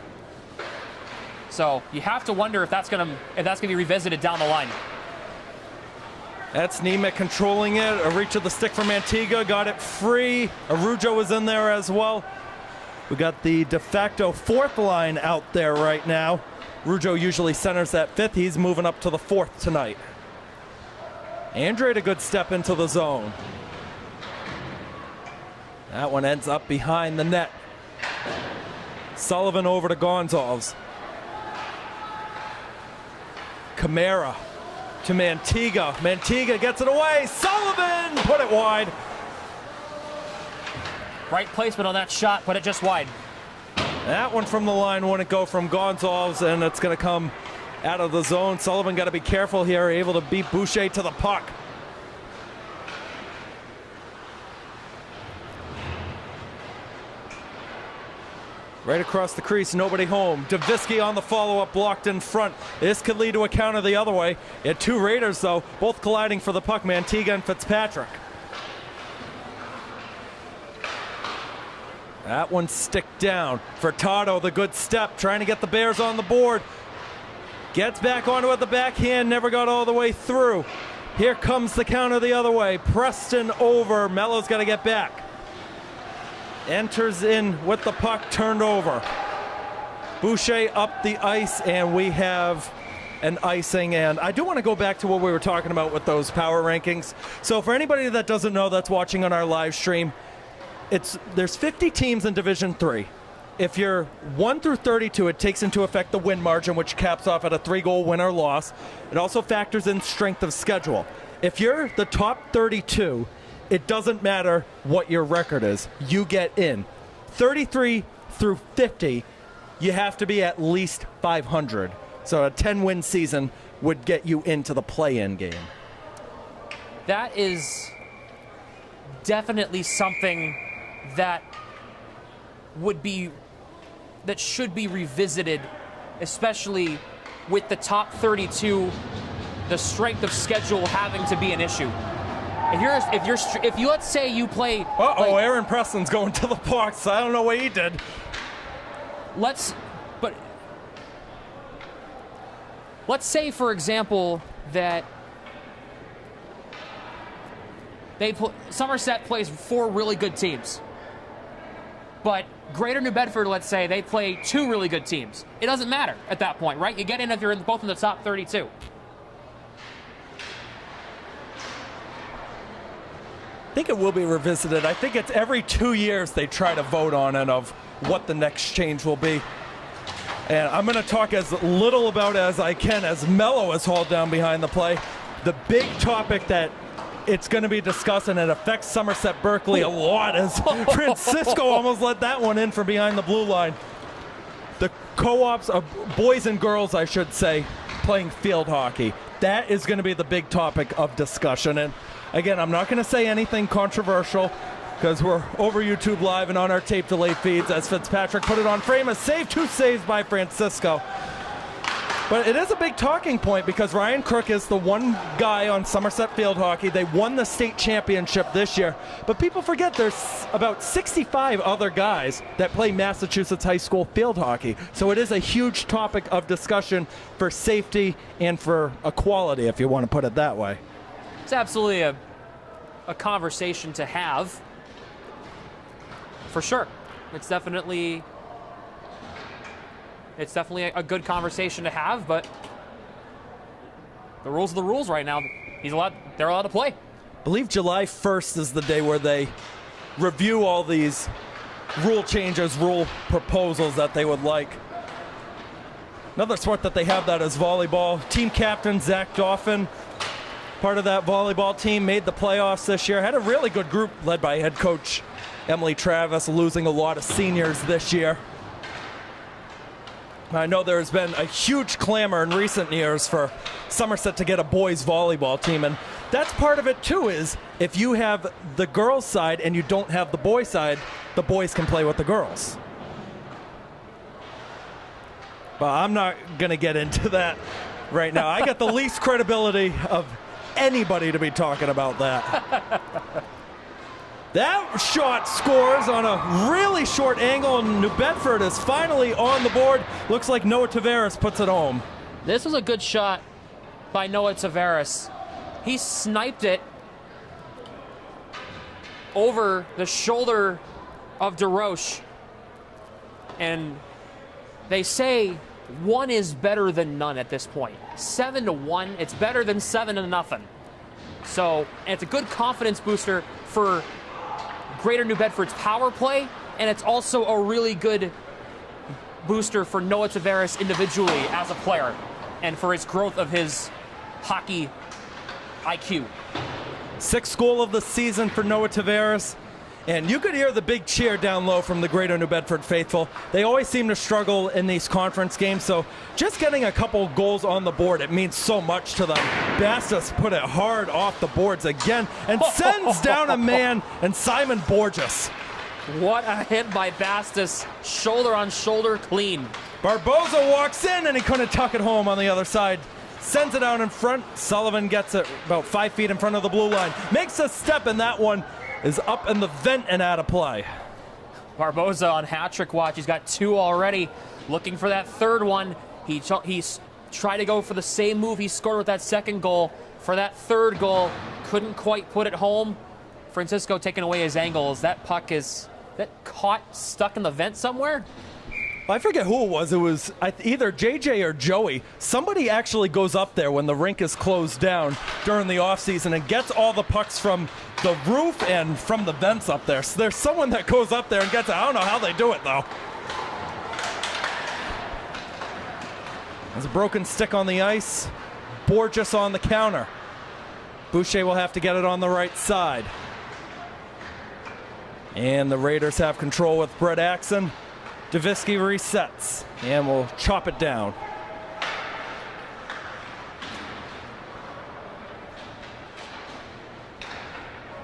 So you have to wonder if that's gonna be revisited down the line. That's Nemec controlling it. A reach of the stick from Antigua, got it free. Arujo was in there as well. We got the de facto 4th line out there right now. Arujo usually centers that 5th. He's moving up to the 4th tonight. Andrade a good step into the zone. That one ends up behind the net. Sullivan over to Gonzalez. Camara to Mantiga. Mantiga gets it away. Sullivan put it wide. Right placement on that shot, put it just wide. That one from the line wouldn't go from Gonzalez, and it's going to come out of the zone. Sullivan got to be careful here, able to beat Boucher to the puck. Right across the crease, nobody home. Davisky on the follow-up, blocked in front. This could lead to a counter the other way. You had two Raiders, though, both colliding for the puck, Mantiga and Fitzpatrick. That one sticked down. Furtado, the good step, trying to get the Bears on the board. Gets back onto it, the backhand, never got all the way through. Here comes the counter the other way. Preston over, Mello's got to get back. Enters in with the puck, turned over. Boucher up the ice, and we have an icing. And I do want to go back to what we were talking about with those power rankings. So for anybody that doesn't know that's watching on our live stream, there's 50 teams in Division 3. If you're 1 through 32, it takes into effect the win margin, which caps off at a 3-goal win or loss. It also factors in strength of schedule. If you're the top 32, it doesn't matter what your record is. You get in. 33 through 50, you have to be at least 500. So a 10-win season would get you into the play-in game. That is definitely something that should be revisited, especially with the top 32, the strength of schedule having to be an issue. If you let's say you play. Aaron Preston's going to the box. I don't know what he did. Let's say, for example, that Somerset plays 4 really good teams, but Greater New Bedford, let's say, they play 2 really good teams. It doesn't matter at that point, right? You get in if you're both in the top 32. I think it will be revisited. I think it's every 2 years they try to vote on it of what the next change will be. And I'm going to talk as little about it as I can as Mello is hauled down behind the play. The big topic that it's going to be discussed, and it affects Somerset Berkley a lot, as Francisco almost let that one in from behind the blue line. The co-ops of boys and girls, I should say, playing field hockey. That is going to be the big topic of discussion. And again, I'm not going to say anything controversial because we're over YouTube Live and on our tape delay feeds as Fitzpatrick put it on frame. A save, 2 saves by Francisco. But it is a big talking point because Ryan Crook is the one guy on Somerset Field Hockey. They won the state championship this year. But people forget there's about 65 other guys that play Massachusetts high school field hockey. So it is a huge topic of discussion for safety and for equality, if you want to put it that way. It's absolutely a conversation to have, for sure. It's definitely a good conversation to have, but the rules are the rules right now. They're allowed to play. I believe July 1st is the day where they review all these rule changes, rule proposals that they would like. Another sport that they have that is volleyball. Team captain Zach Dauphin, part of that volleyball team, made the playoffs this year. Had a really good group led by head coach Emily Travis, losing a lot of seniors this year. I know there's been a huge clamor in recent years for Somerset to get a boys volleyball team, and that's part of it too, is if you have the girls side and you don't have the boys side, the boys can play with the girls. But I'm not going to get into that right now. I got the least credibility of anybody to be talking about that. That shot scores on a really short angle, and New Bedford is finally on the board. Looks like Noah Tavares puts it home. This was a good shot by Noah Tavares. He sniped it over the shoulder of DeRoche. And they say 1 is better than none at this point. 7-1, it's better than 7-0. So, and it's a good confidence booster for Greater New Bedford's power play, and it's also a really good booster for Noah Tavares individually as a player and for his growth of his hockey IQ. 6th goal of the season for Noah Tavares. And you could hear the big cheer down low from the Greater New Bedford faithful. They always seem to struggle in these conference games, so just getting a couple goals on the board, it means so much to them. Bastos put it hard off the boards again and sends down a man, and Simon Borges. What a hit by Bastos, shoulder on shoulder clean. Barboza walks in and he couldn't tuck it home on the other side. Sends it out in front. Sullivan gets it about 5 feet in front of the blue line. Makes a step, and that one is up in the vent and out of play. Barboza on hat-trick watch. He's got 2 already. Looking for that 3rd one. He's tried to go for the same move he scored with that 2nd goal. For that 3rd goal, couldn't quite put it home. Francisco taking away his angles. That puck is caught, stuck in the vent somewhere? I forget who it was. It was either JJ or Joey. Somebody actually goes up there when the rink is closed down during the offseason and gets all the pucks from the roof and from the vents up there. So there's someone that goes up there and gets it. I don't know how they do it, though. There's a broken stick on the ice. Borges on the counter. Boucher will have to get it on the right side. And the Raiders have control with Brett Axon. Davisky resets, and we'll chop it down.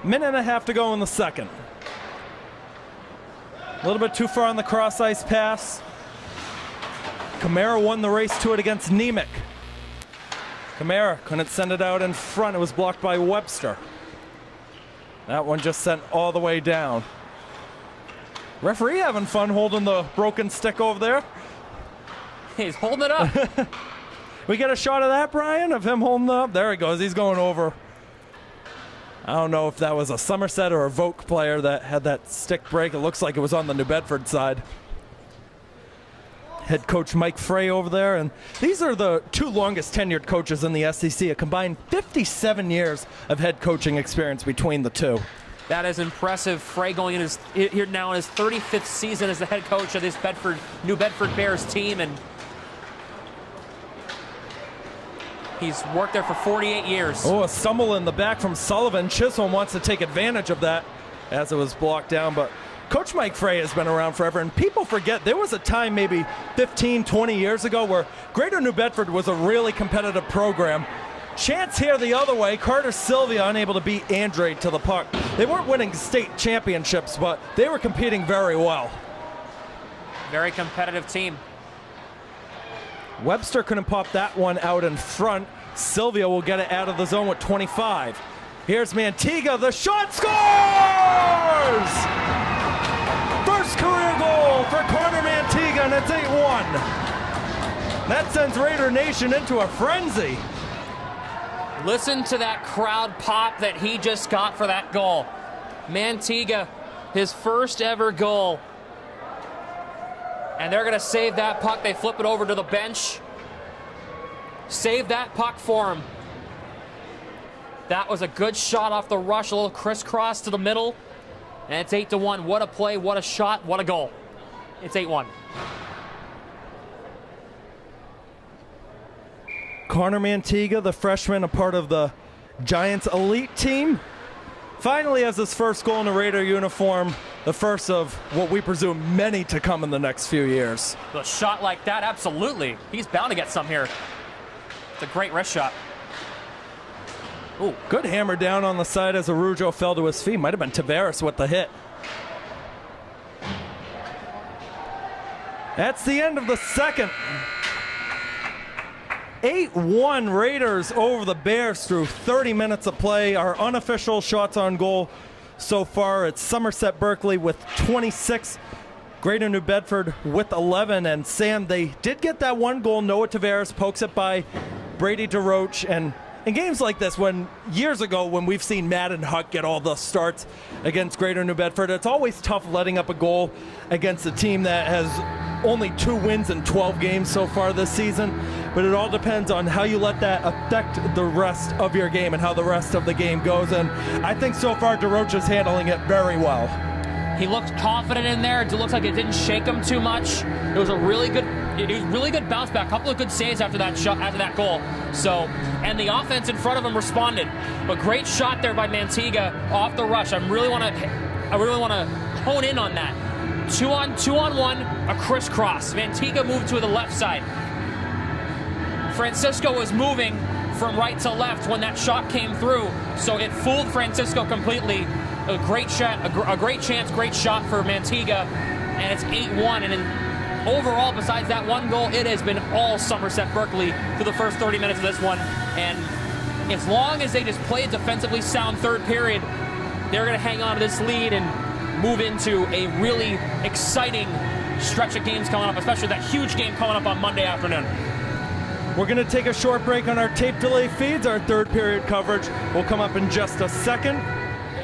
Minute and a half to go in the second. A little bit too far on the cross-ice pass. Kamara won the race to it against Nemec. Kamara couldn't send it out in front. It was blocked by Webster. That one just sent all the way down. Referee having fun holding the broken stick over there. He's holding it up. We get a shot of that, Brian, of him holding it up? There he goes. He's going over. I don't know if that was a Somerset or a Voke player that had that stick break. It looks like it was on the New Bedford side. Head coach Mike Frey over there. And these are the 2 longest tenured coaches in the SEC, a combined 57 years of head coaching experience between the 2. That is impressive. Frey going in here now in his 35th season as the head coach of this New Bedford Bears team, and he's worked there for 48 years. Oh, a stumble in the back from Sullivan. Chisholm wants to take advantage of that as it was blocked down, but Coach Mike Frey has been around forever, and people forget there was a time maybe 15, 20 years ago where Greater New Bedford was a really competitive program. Chance here the other way. Carter Sylvia unable to beat Andrade to the puck. They weren't winning state championships, but they were competing very well. Very competitive team. Webster couldn't pop that one out in front. Sylvia will get it out of the zone with 25. Here's Mantiga. The shot scores! First career goal for Connor Mantiga, and it's 8-1. That sends Raider Nation into a frenzy. Listen to that crowd pop that he just got for that goal. Mantiga, his first ever goal. And they're going to save that puck. They flip it over to the bench. Save that puck for him. That was a good shot off the rush, a little crisscross to the middle. And it's 8-1. What a play, what a shot, what a goal. It's 8-1. Connor Mantiga, the freshman, a part of the Giants elite team, finally has his first goal in a Raider uniform, the first of what we presume many to come in the next few years. A shot like that, absolutely. He's bound to get some here. It's a great wrist shot. Ooh, good hammer down on the side as Arujo fell to his feet. Might have been Tavares with the hit. That's the end of the second. 8-1 Raiders over the Bears through 30 minutes of play. Our unofficial shots on goal so far, it's Somerset Berkley with 26, Greater New Bedford with 11. And Sam, they did get that one goal. Noah Tavares pokes it by Brady DeRoche. And in games like this, years ago when we've seen Matt and Huck get all the starts against Greater New Bedford, it's always tough letting up a goal against a team that has only 2 wins in 12 games so far this season, but it all depends on how you let that affect the rest of your game and how the rest of the game goes. And I think so far DeRoche is handling it very well. He looked confident in there. It looks like it didn't shake him too much. It was really good bounce back. A couple of good saves after that shot, after that goal. So, and the offense in front of him responded. But great shot there by Mantiga off the rush. I really want to hone in on that. 2-on-1, a crisscross. Mantiga moved to the left side. Francisco was moving from right to left when that shot came through, so it fooled Francisco completely. A great shot, a great chance, great shot for Mantiga, and it's 8-1. And then overall, besides that one goal, it has been all Somerset Berkley through the first 30 minutes of this one. And as long as they just play a defensively sound third period, they're going to hang on to this lead and move into a really exciting stretch of games coming up, especially that huge game coming up on Monday afternoon. We're going to take a short break on our tape delay feeds. Our third period coverage will come up in just a second.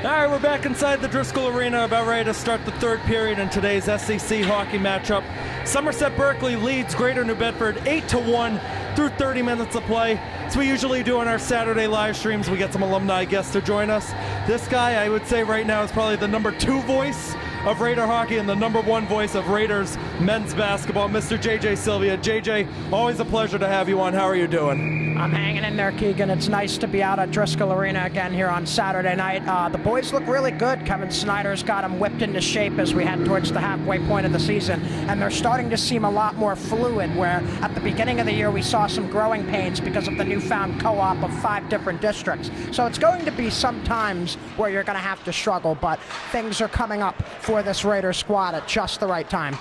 All right, we're back inside the Driscoll Arena, about ready to start the third period in today's SEC hockey matchup. Somerset Berkley leads Greater New Bedford 8-1 through 30 minutes of play. As we usually do on our Saturday live streams, we get some alumni guests to join us. This guy, I would say right now, is probably the number 2 voice of Raider hockey and the number 1 voice of Raiders men's basketball, Mr. JJ Sylvia. JJ, always a pleasure to have you on. How are you doing? I'm hanging in there, Keegan. It's nice to be out at Driscoll Arena again here on Saturday night. The boys look really good. Kevin Snyder's got them whipped into shape as we head towards the halfway point of the season, and they're starting to seem a lot more fluid, where at the beginning of the year we saw some growing pains because of the newfound co-op of 5 different districts. So it's going to be some times where you're going to have to struggle, but things are coming up for this Raider squad at just the right time.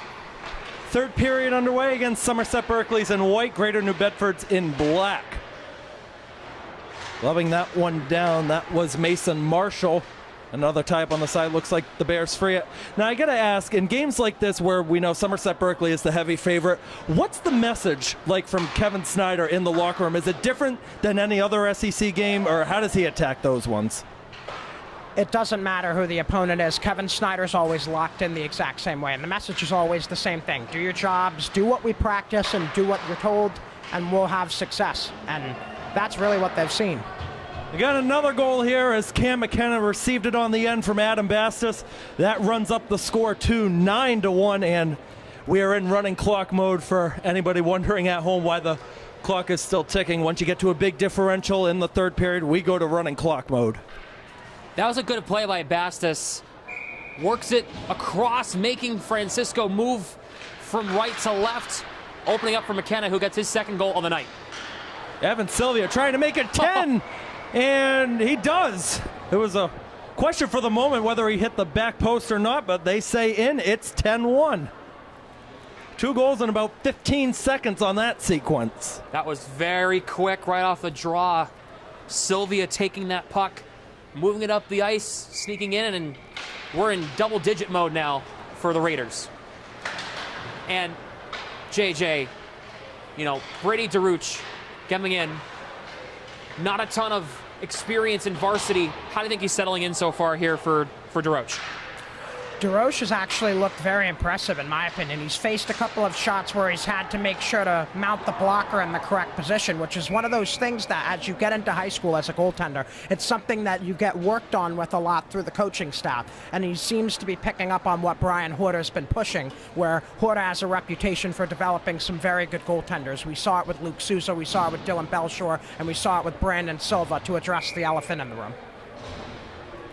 Third period underway against Somerset Berkley's in white, Greater New Bedford's in black. Loving that one down. That was Mason Marshall. Another tie up on the side. Looks like the Bears free it. Now, I got to ask, in games like this where we know Somerset Berkley is the heavy favorite, what's the message like from Kevin Snyder in the locker room? Is it different than any other SEC game, or how does he attack those ones? It doesn't matter who the opponent is. Kevin Snyder's always locked in the exact same way, and the message is always the same thing. Do your jobs, do what we practice, and do what you're told, and we'll have success. And that's really what they've seen. We got another goal here as Cam McKenna received it on the end from Adam Bastis. That runs up the score to 9-1, and we are in running clock mode for anybody wondering at home why the clock is still ticking. Once you get to a big differential in the third period, we go to running clock mode. That was a good play by Bastis. Works it across, making Francisco move from right to left, opening up for McKenna, who gets his second goal of the night. Evan Sylvia trying to make it 10, and he does. It was a question for the moment whether he hit the back post or not, but they say in. It's 10-1. 2 goals in about 15 seconds on that sequence. That was very quick right off the draw. Sylvia taking that puck, moving it up the ice, sneaking in, and we're in double-digit mode now for the Raiders. And JJ, Brady DeRoche coming in, not a ton of experience in varsity. How do you think he's settling in so far here for DeRoche? DeRoche has actually looked very impressive, in my opinion. He's faced a couple of shots where he's had to make sure to mount the blocker in the correct position, which is one of those things that as you get into high school as a goaltender, it's something that you get worked on with a lot through the coaching staff. And he seems to be picking up on what Brian Horter's been pushing, where Horter has a reputation for developing some very good goaltenders. We saw it with Luke Souza, we saw it with Dylan Belshore, and we saw it with Brandon Silva, to address the elephant in the room.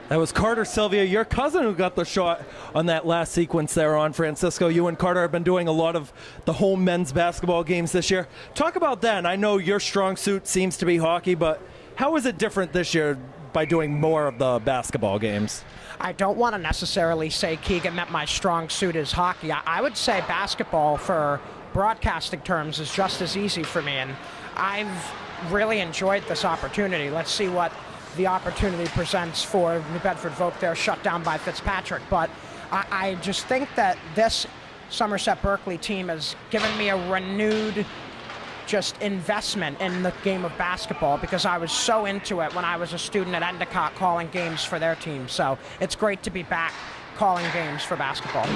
That was Carter Sylvia, your cousin, who got the shot on that last sequence there on Francisco. You and Carter have been doing a lot of the home men's basketball games this year. Talk about that. And I know your strong suit seems to be hockey, but how is it different this year by doing more of the basketball games? I don't want to necessarily say, Keegan, that my strong suit is hockey. I would say basketball, for broadcasting terms, is just as easy for me, and I've really enjoyed this opportunity. Let's see what the opportunity presents for New Bedford Vogue there, shut down by Fitzpatrick. But I just think that this Somerset Berkley team has given me a renewed just investment in the game of basketball, because I was so into it when I was a student at Endicott calling games for their team. So it's great to be back calling games for basketball.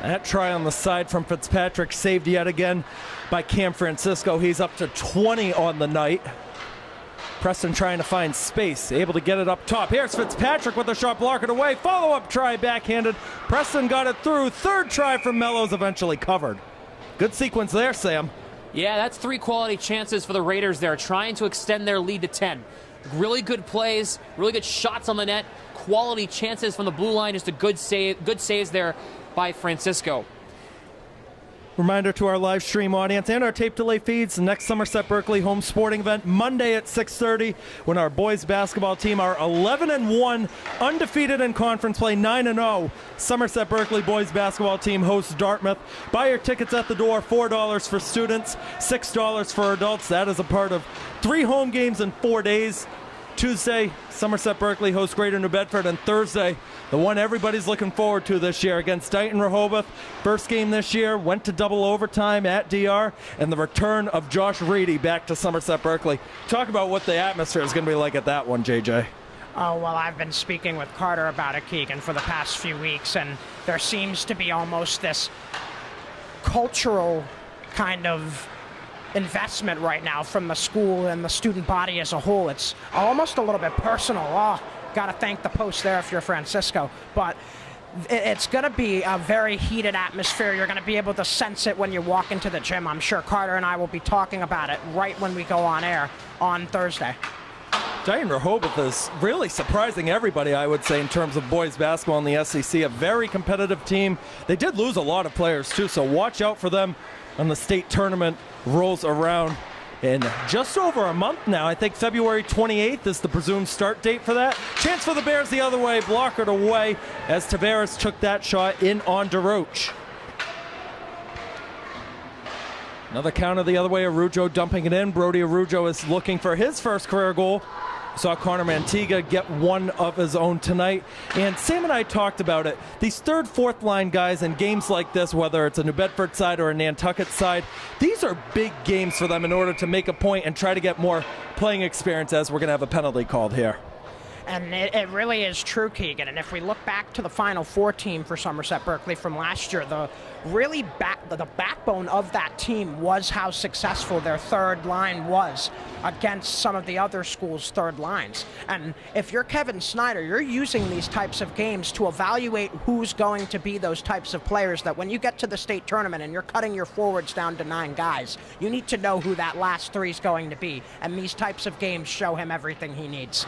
That try on the side from Fitzpatrick saved yet again by Cam Francisco. He's up to 20 on the night. Preston trying to find space, able to get it up top. Here's Fitzpatrick with a shot blockered away. Follow-up try backhanded. Preston got it through. Third try from Mellows, eventually covered. Good sequence there, Sam. Yeah, that's 3 quality chances for the Raiders there, trying to extend their lead to 10. Really good plays, really good shots on the net, quality chances from the blue line, just a good saves there by Francisco. Reminder to our live stream audience and our tape delay feeds, the next Somerset Berkley home sporting event Monday at 6:30 when our boys basketball team are 11-1, undefeated in conference play, 9-0. Somerset Berkley boys basketball team hosts Dartmouth. Buy your tickets at the door, $4 for students, $6 for adults. That is a part of 3 home games in 4 days. Tuesday, Somerset Berkley hosts Greater New Bedford, and Thursday, the one everybody's looking forward to this year against Dighton Rehoboth. First game this year, went to double overtime at DR, and the return of Josh Reedy back to Somerset Berkley. Talk about what the atmosphere is going to be like at that one, JJ. Oh, well, I've been speaking with Carter about it, Keegan, for the past few weeks, and there seems to be almost this cultural kind of investment right now from the school and the student body as a whole. It's almost a little bit personal. Oh, got to thank the post there if you're Francisco. But it's going to be a very heated atmosphere. You're going to be able to sense it when you walk into the gym. I'm sure Carter and I will be talking about it right when we go on air on Thursday. Dighton Rehoboth is really surprising everybody, I would say, in terms of boys basketball in the SEC. A very competitive team. They did lose a lot of players, too, so watch out for them when the state tournament rolls around in just over a month now. I think February 28th is the presumed start date for that. Chance for the Bears the other way, blockered away as Tavares took that shot in on DeRoche. Another counter the other way, Arujo dumping it in. Brody Arujo is looking for his first career goal. Saw Connor Mantiga get one of his own tonight. And Sam and I talked about it. These third, fourth line guys in games like this, whether it's a New Bedford side or a Nantucket side, these are big games for them in order to make a point and try to get more playing experience, as we're going to have a penalty called here. And it really is true, Keegan. And if we look back to the Final Four team for Somerset Berkley from last year, the backbone of that team was how successful their third line was against some of the other schools' third lines. And if you're Kevin Snyder, you're using these types of games to evaluate who's going to be those types of players that when you get to the state tournament and you're cutting your forwards down to 9 guys, you need to know who that last 3 is going to be. And these types of games show him everything he needs.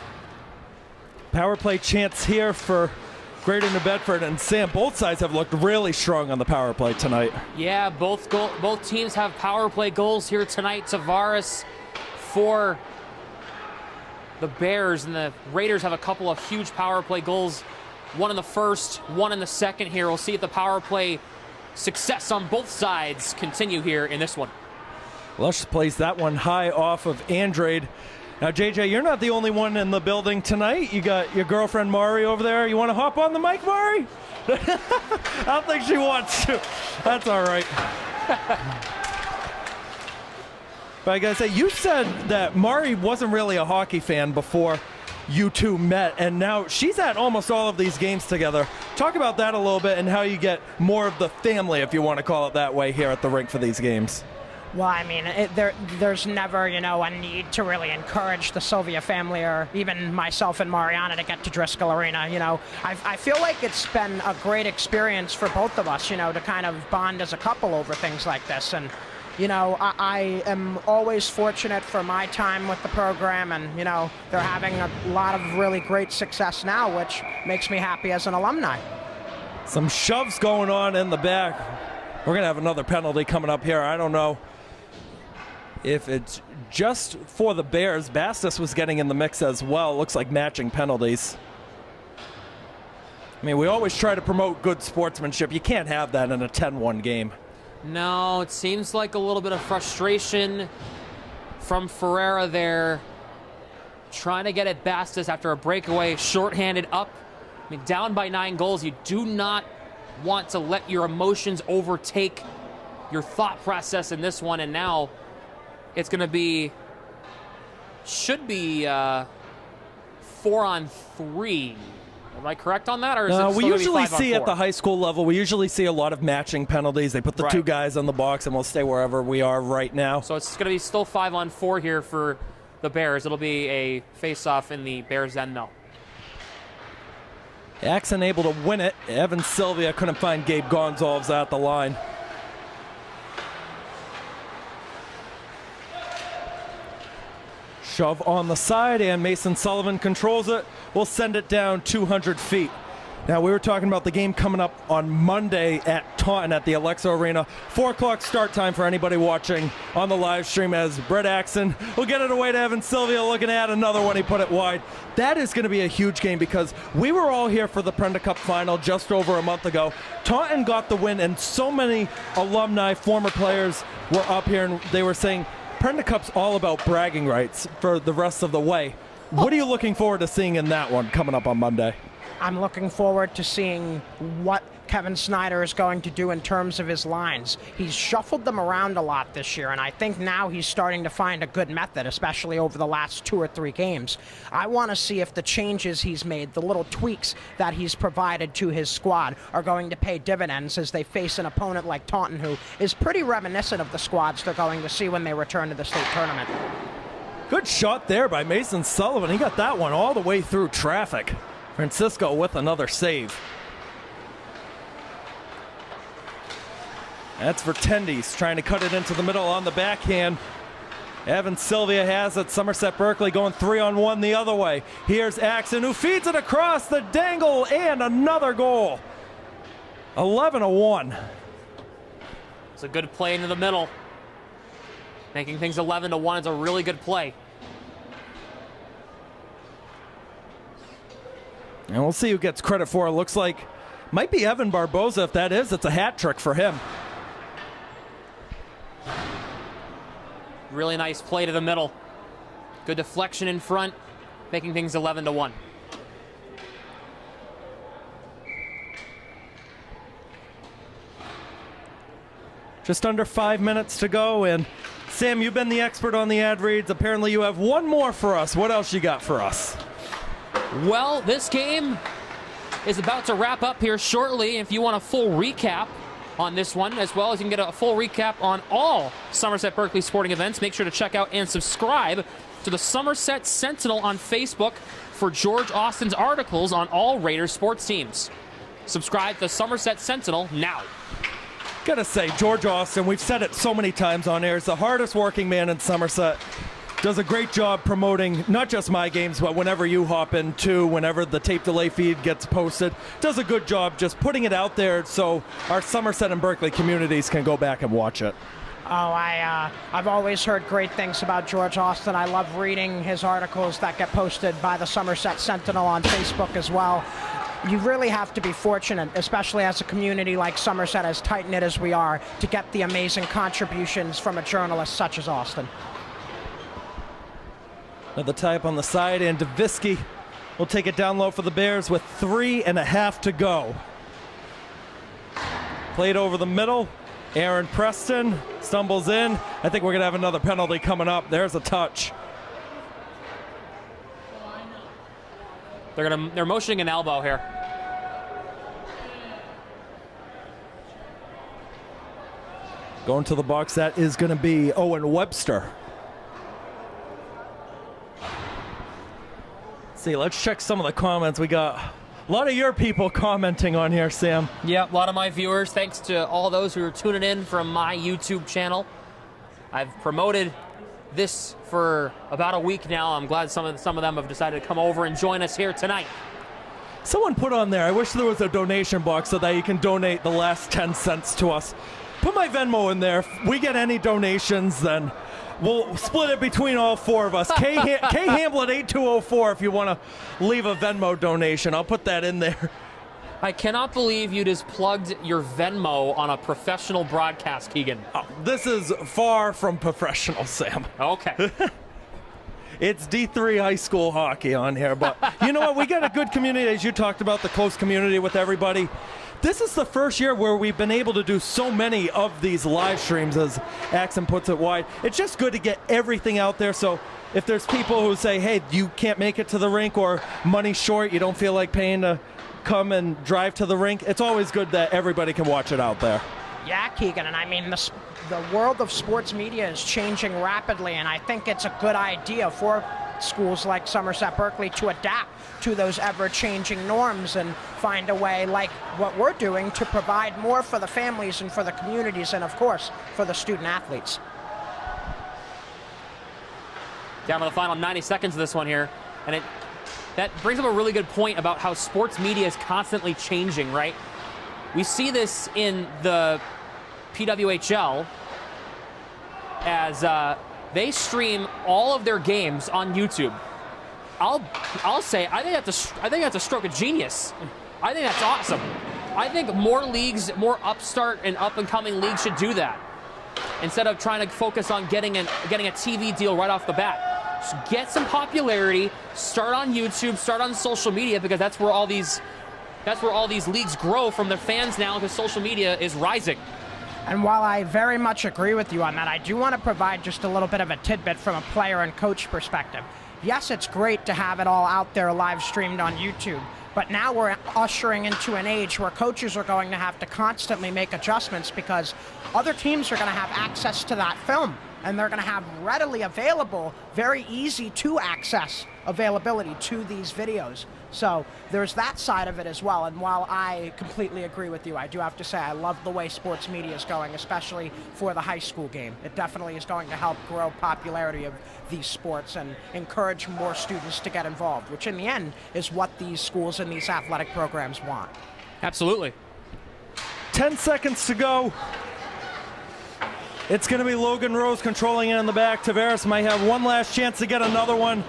Power play chance here for Greater New Bedford, and Sam, both sides have looked really strong on the power play tonight. Yeah, both teams have power play goals here tonight. Tavares for the Bears, and the Raiders have a couple of huge power play goals. One in the first, one in the second here. We'll see if the power play success on both sides continue here in this one. Lush plays that one high off of Andrade. Now, JJ, you're not the only one in the building tonight. You got your girlfriend, Mari, over there. You want to hop on the mic, Mari? I don't think she wants to. That's all right. But I got to say, you said that Mari wasn't really a hockey fan before you two met, and now she's at almost all of these games together. Talk about that a little bit and how you get more of the family, if you want to call it that way, here at the rink for these games. Well, I mean, there's never, a need to really encourage the Sylvia family or even myself and Mariana to get to Driscoll Arena. I feel like it's been a great experience for both of us, to kind of bond as a couple over things like this. And, I am always fortunate for my time with the program, and, they're having a lot of really great success now, which makes me happy as an alumni. Some shoves going on in the back. We're going to have another penalty coming up here. I don't know if it's just for the Bears. Bastis was getting in the mix as well. Looks like matching penalties. I mean, we always try to promote good sportsmanship. You can't have that in a 10-1 game. No, it seems like a little bit of frustration from Ferreira there. Trying to get at Bastis after a breakaway, shorthanded up. I mean, down by 9 goals. You do not want to let your emotions overtake your thought process in this one, and now it's going to be, should be 4-on-3. Am I correct on that, or is it still we gonna be usually 5 on see 4? at the high school level, we usually see a lot of matching penalties. They put the two Right. guys on the box, and we'll stay wherever we are right now. So it's going to be still 5 on 4 here for the Bears. It'll be a face-off in the Bears' end, though. Axon able to win it. Evan Sylvia couldn't find Gabe Gonzalez at the line. Shove on the side, and Mason Sullivan controls it. We'll send it down 200 feet. Now, we were talking about the game coming up on Monday at Taunton at the Alexa Arena. 4 o'clock start time for anybody watching on the live stream, as Brett Axon will get it away to Evan Sylvia, looking at another one. He put it wide. That is going to be a huge game, because we were all here for the Prenda Cup final just over a month ago. Taunton got the win, and so many alumni, former players were up here, and they were saying Prenda Cup's all about bragging rights for the rest of the way. What are you looking forward to seeing in that one coming up on Monday? I'm looking forward to seeing what Kevin Snyder is going to do in terms of his lines. He's shuffled them around a lot this year, and I think now he's starting to find a good method, especially over the last 2 or 3 games. I want to see if the changes he's made, the little tweaks that he's provided to his squad, are going to pay dividends as they face an opponent like Taunton, who is pretty reminiscent of the squads they're going to see when they return to the state tournament. Good shot there by Mason Sullivan. He got that one all the way through traffic. Francisco with another save. That's for Tendies, trying to cut it into the middle on the backhand. Evan Sylvia has it. Somerset Berkley going 3-on-1 the other way. Here's Axon, who feeds it across the dangle, and another goal. 11-1. It's a good play into the middle. Making things 11-1 is a really good play. And we'll see who gets credit for it. Looks like might be Evan Barboza. If that is, it's a hat trick for him. Really nice play to the middle. Good deflection in front, making things 11-1. Just under 5 minutes to go, and Sam, you've been the expert on the ad reads. Apparently you have one more for us. What else you got for us? Well, this game is about to wrap up here shortly. If you want a full recap on this one, as well as you can get a full recap on all Somerset Berkley sporting events, make sure to check out and subscribe to the Somerset Sentinel on Facebook for George Austin's articles on all Raiders sports teams. Subscribe to the Somerset Sentinel now. Gotta say, George Austin, we've said it so many times on air, is the hardest working man in Somerset. Does a great job promoting not just my games, but whenever you hop in too, whenever the tape delay feed gets posted. Does a good job just putting it out there so our Somerset and Berkley communities can go back and watch it. Oh, I've always heard great things about George Austin. I love reading his articles that get posted by the Somerset Sentinel on Facebook as well. You really have to be fortunate, especially as a community like Somerset, as tight-knit as we are, to get the amazing contributions from a journalist such as Austin. Another tie up on the side, and Davisky will take it down low for the Bears with 3.5 to go. Played over the middle. Aaron Preston stumbles in. I think we're going to have another penalty coming up. There's a touch. They're motioning an elbow here. Going to the box, that is going to be Owen Webster. See, let's check some of the comments. We got a lot of your people commenting on here, Sam. Yeah, a lot of my viewers. Thanks to all those who are tuning in from my YouTube channel. I've promoted this for about a week now. I'm glad some of them have decided to come over and join us here tonight. Someone put on there, I wish there was a donation box so that you can donate the last 10 cents to us. Put my Venmo in there. If we get any donations, then we'll split it between all 4 of us. K Hamblin 8204 if you want to leave a Venmo donation. I'll put that in there. I cannot believe you just plugged your Venmo on a professional broadcast, Keegan. Oh, this is far from professional, Sam. Okay. It's D3 high school hockey on here, but you know what? We got a good community, as you talked about, the close community with everybody. This is the first year where we've been able to do so many of these live streams, as Axon puts it wide. It's just good to get everything out there. So if there's people who say, hey, you can't make it to the rink or money's short, you don't feel like paying to come and drive to the rink, it's always good that everybody can watch it out there. Yeah, Keegan, and I mean, the world of sports media is changing rapidly, and I think it's a good idea for schools like Somerset Berkley to adapt to those ever-changing norms and find a way, like what we're doing, to provide more for the families and for the communities and, of course, for the student athletes. Down to the final 90 seconds of this one here, and that brings up a really good point about how sports media is constantly changing, right? We see this in the PWHL as they stream all of their games on YouTube. I'll say I think that's a stroke of genius. I think that's awesome. I think more leagues, more upstart and up and coming leagues should do that instead of trying to focus on getting a TV deal right off the bat. Just get some popularity, start on YouTube, start on social media, because that's where all these leagues grow from their fans now, because social media is rising. And while I very much agree with you on that, I do want to provide just a little bit of a tidbit from a player and coach perspective. Yes, it's great to have it all out there live streamed on YouTube, but now we're ushering into an age where coaches are going to have to constantly make adjustments because other teams are going to have access to that film, and they're going to have readily available, very easy to access availability to these videos. So there's that side of it as well. And while I completely agree with you, I do have to say I love the way sports media is going, especially for the high school game. It definitely is going to help grow popularity of these sports and encourage more students to get involved, which in the end is what these schools and these athletic programs want. Absolutely. 10 seconds to go. It's going to be Logan Rose controlling it in the back. Tavares might have one last chance to get another one.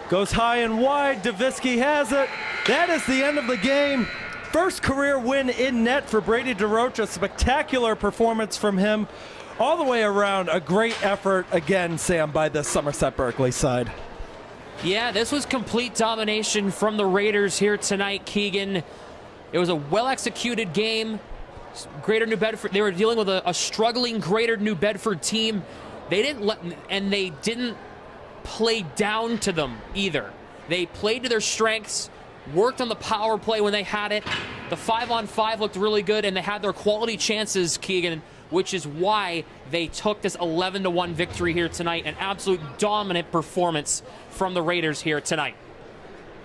Goes high and wide. Davisky has it. That is the end of the game. First career win in net for Brady DeRocha. Spectacular performance from him all the way around. A great effort again, Sam, by the Somerset Berkley side. Yeah, this was complete domination from the Raiders here tonight, Keegan. It was a well-executed game. Greater New Bedford, they were dealing with a struggling Greater New Bedford team. They didn't play down to them either. They played to their strengths, worked on the power play when they had it. The 5-on-5 looked really good, and they had their quality chances, Keegan, which is why they took this 11-1 victory here tonight. An absolute dominant performance from the Raiders here tonight.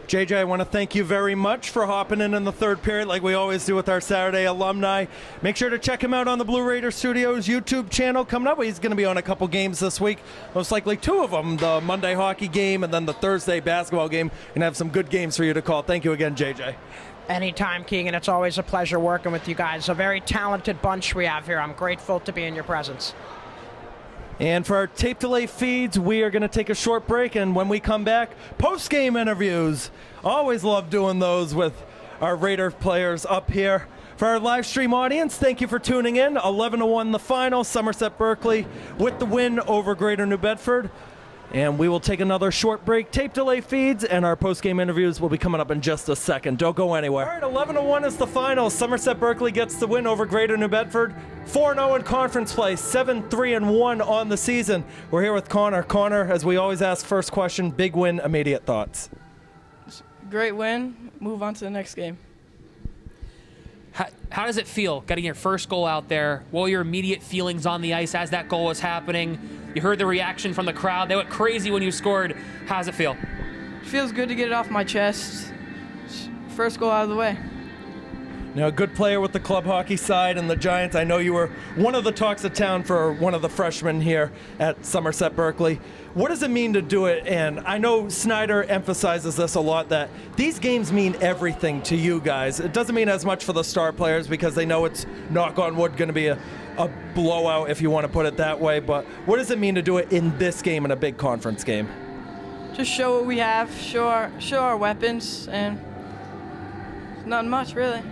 JJ, I want to thank you very much for hopping in the third period like we always do with our Saturday alumni. Make sure to check him out on the Blue Raider Studios YouTube channel coming up. He's going to be on a couple games this week, most likely two of them, the Monday hockey game and then the Thursday basketball game. Going to have some good games for you to call. Thank you again, JJ. Anytime, Keegan. It's always a pleasure working with you guys. A very talented bunch we have here. I'm grateful to be in your presence. And for our tape delay feeds, we are going to take a short break, and when we come back, post-game interviews. Always love doing those with our Raider players up here. For our live stream audience, thank you for tuning in. 11-1 the final, Somerset Berkley with the win over Greater New Bedford. And we will take another short break. Tape delay feeds and our post-game interviews will be coming up in just a second. Don't go anywhere. All right, 11-1 is the final. Somerset Berkley gets the win over Greater New Bedford. 4-0 in conference play, 7-3-1 on the season. We're here with Connor. Connor, as we always ask, first question, big win, immediate thoughts. Great win. Move on to the next game. How does it feel getting your first goal out there? What were your immediate feelings on the ice as that goal was happening? You heard the reaction from the crowd. They went crazy when you scored. How does it feel? It feels good to get it off my chest. First goal out of the way. Now, a good player with the club hockey side and the Giants. I know you were one of the talks of town for one of the freshmen here at Somerset Berkley. What does it mean to do it? And I know Snyder emphasizes this a lot, that these games mean everything to you guys. It doesn't mean as much for the star players because they know it's, knock on wood, going to be a blowout, if you want to put it that way. But what does it mean to do it in this game, in a big conference game? Just show what we have, show our weapons, and nothing much, really.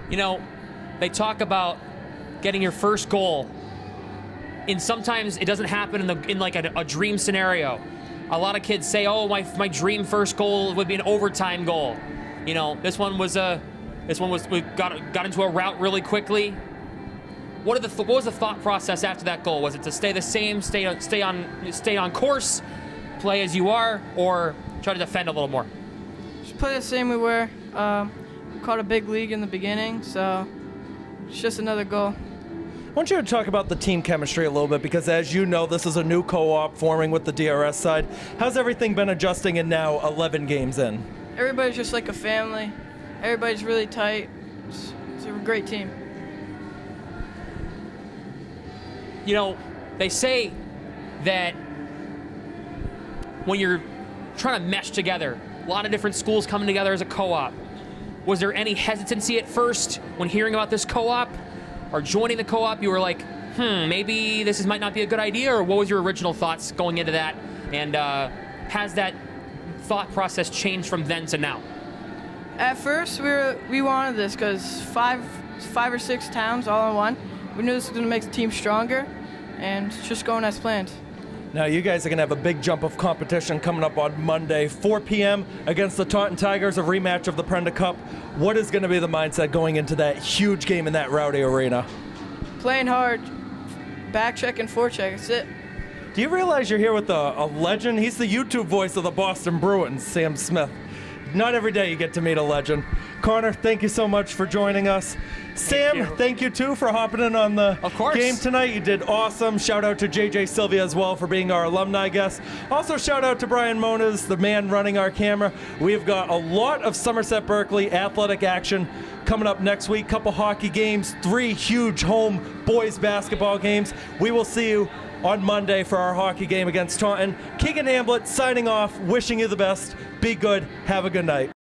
You know, they talk about getting your first goal, and sometimes it doesn't happen in like a dream scenario. A lot of kids say, "Oh, my dream first goal would be an overtime goal." You know, we got into a route really quickly. what was the thought process after that goal? Was it to stay the same, stay on course, play as you are, or try to defend a little more? Just play the same we were. Caught a big lead in the beginning, so it's just another goal. I want you to talk about the team chemistry a little bit, because as you know, this is a new co-op forming with the DRS side. How's everything been adjusting in now 11 games in? Everybody's just like a family. Everybody's really tight. It's a great team. You know, they say that when you're trying to mesh together, a lot of different schools coming together as a co-op. Was there any hesitancy at first when hearing about this co-op or joining the co-op? You were like, maybe this might not be a good idea, or what was your original thoughts going into that? And has that thought process changed from then to now? At first, we wanted this because five or six towns all in one. We knew this was going to make the team stronger, and it's just going as planned. Now, you guys are going to have a big jump of competition coming up on Monday, 4 p.m. against the Taunton Tigers, a rematch of the Prenda Cup. What is going to be the mindset going into that huge game in that rowdy arena? Playing hard, back check and forecheck, that's it. Do you realize you're here with a legend? He's the YouTube voice of the Boston Bruins, Sam Smith. Not every day you get to meet a legend. Connor, thank you so much for joining us. Sam, thank you too for hopping in on the game tonight. You did awesome. Shout out to JJ Sylvia as well for being our alumni guest. Also shout out to Brian Moniz, the man running our camera. We've got a lot of Somerset Berkley athletic action coming up next week. Couple hockey games, 3 huge home boys basketball games. We will see you on Monday for our hockey game against Taunton. Keegan Hamblett signing off, wishing you the best. Be good. Have a good night.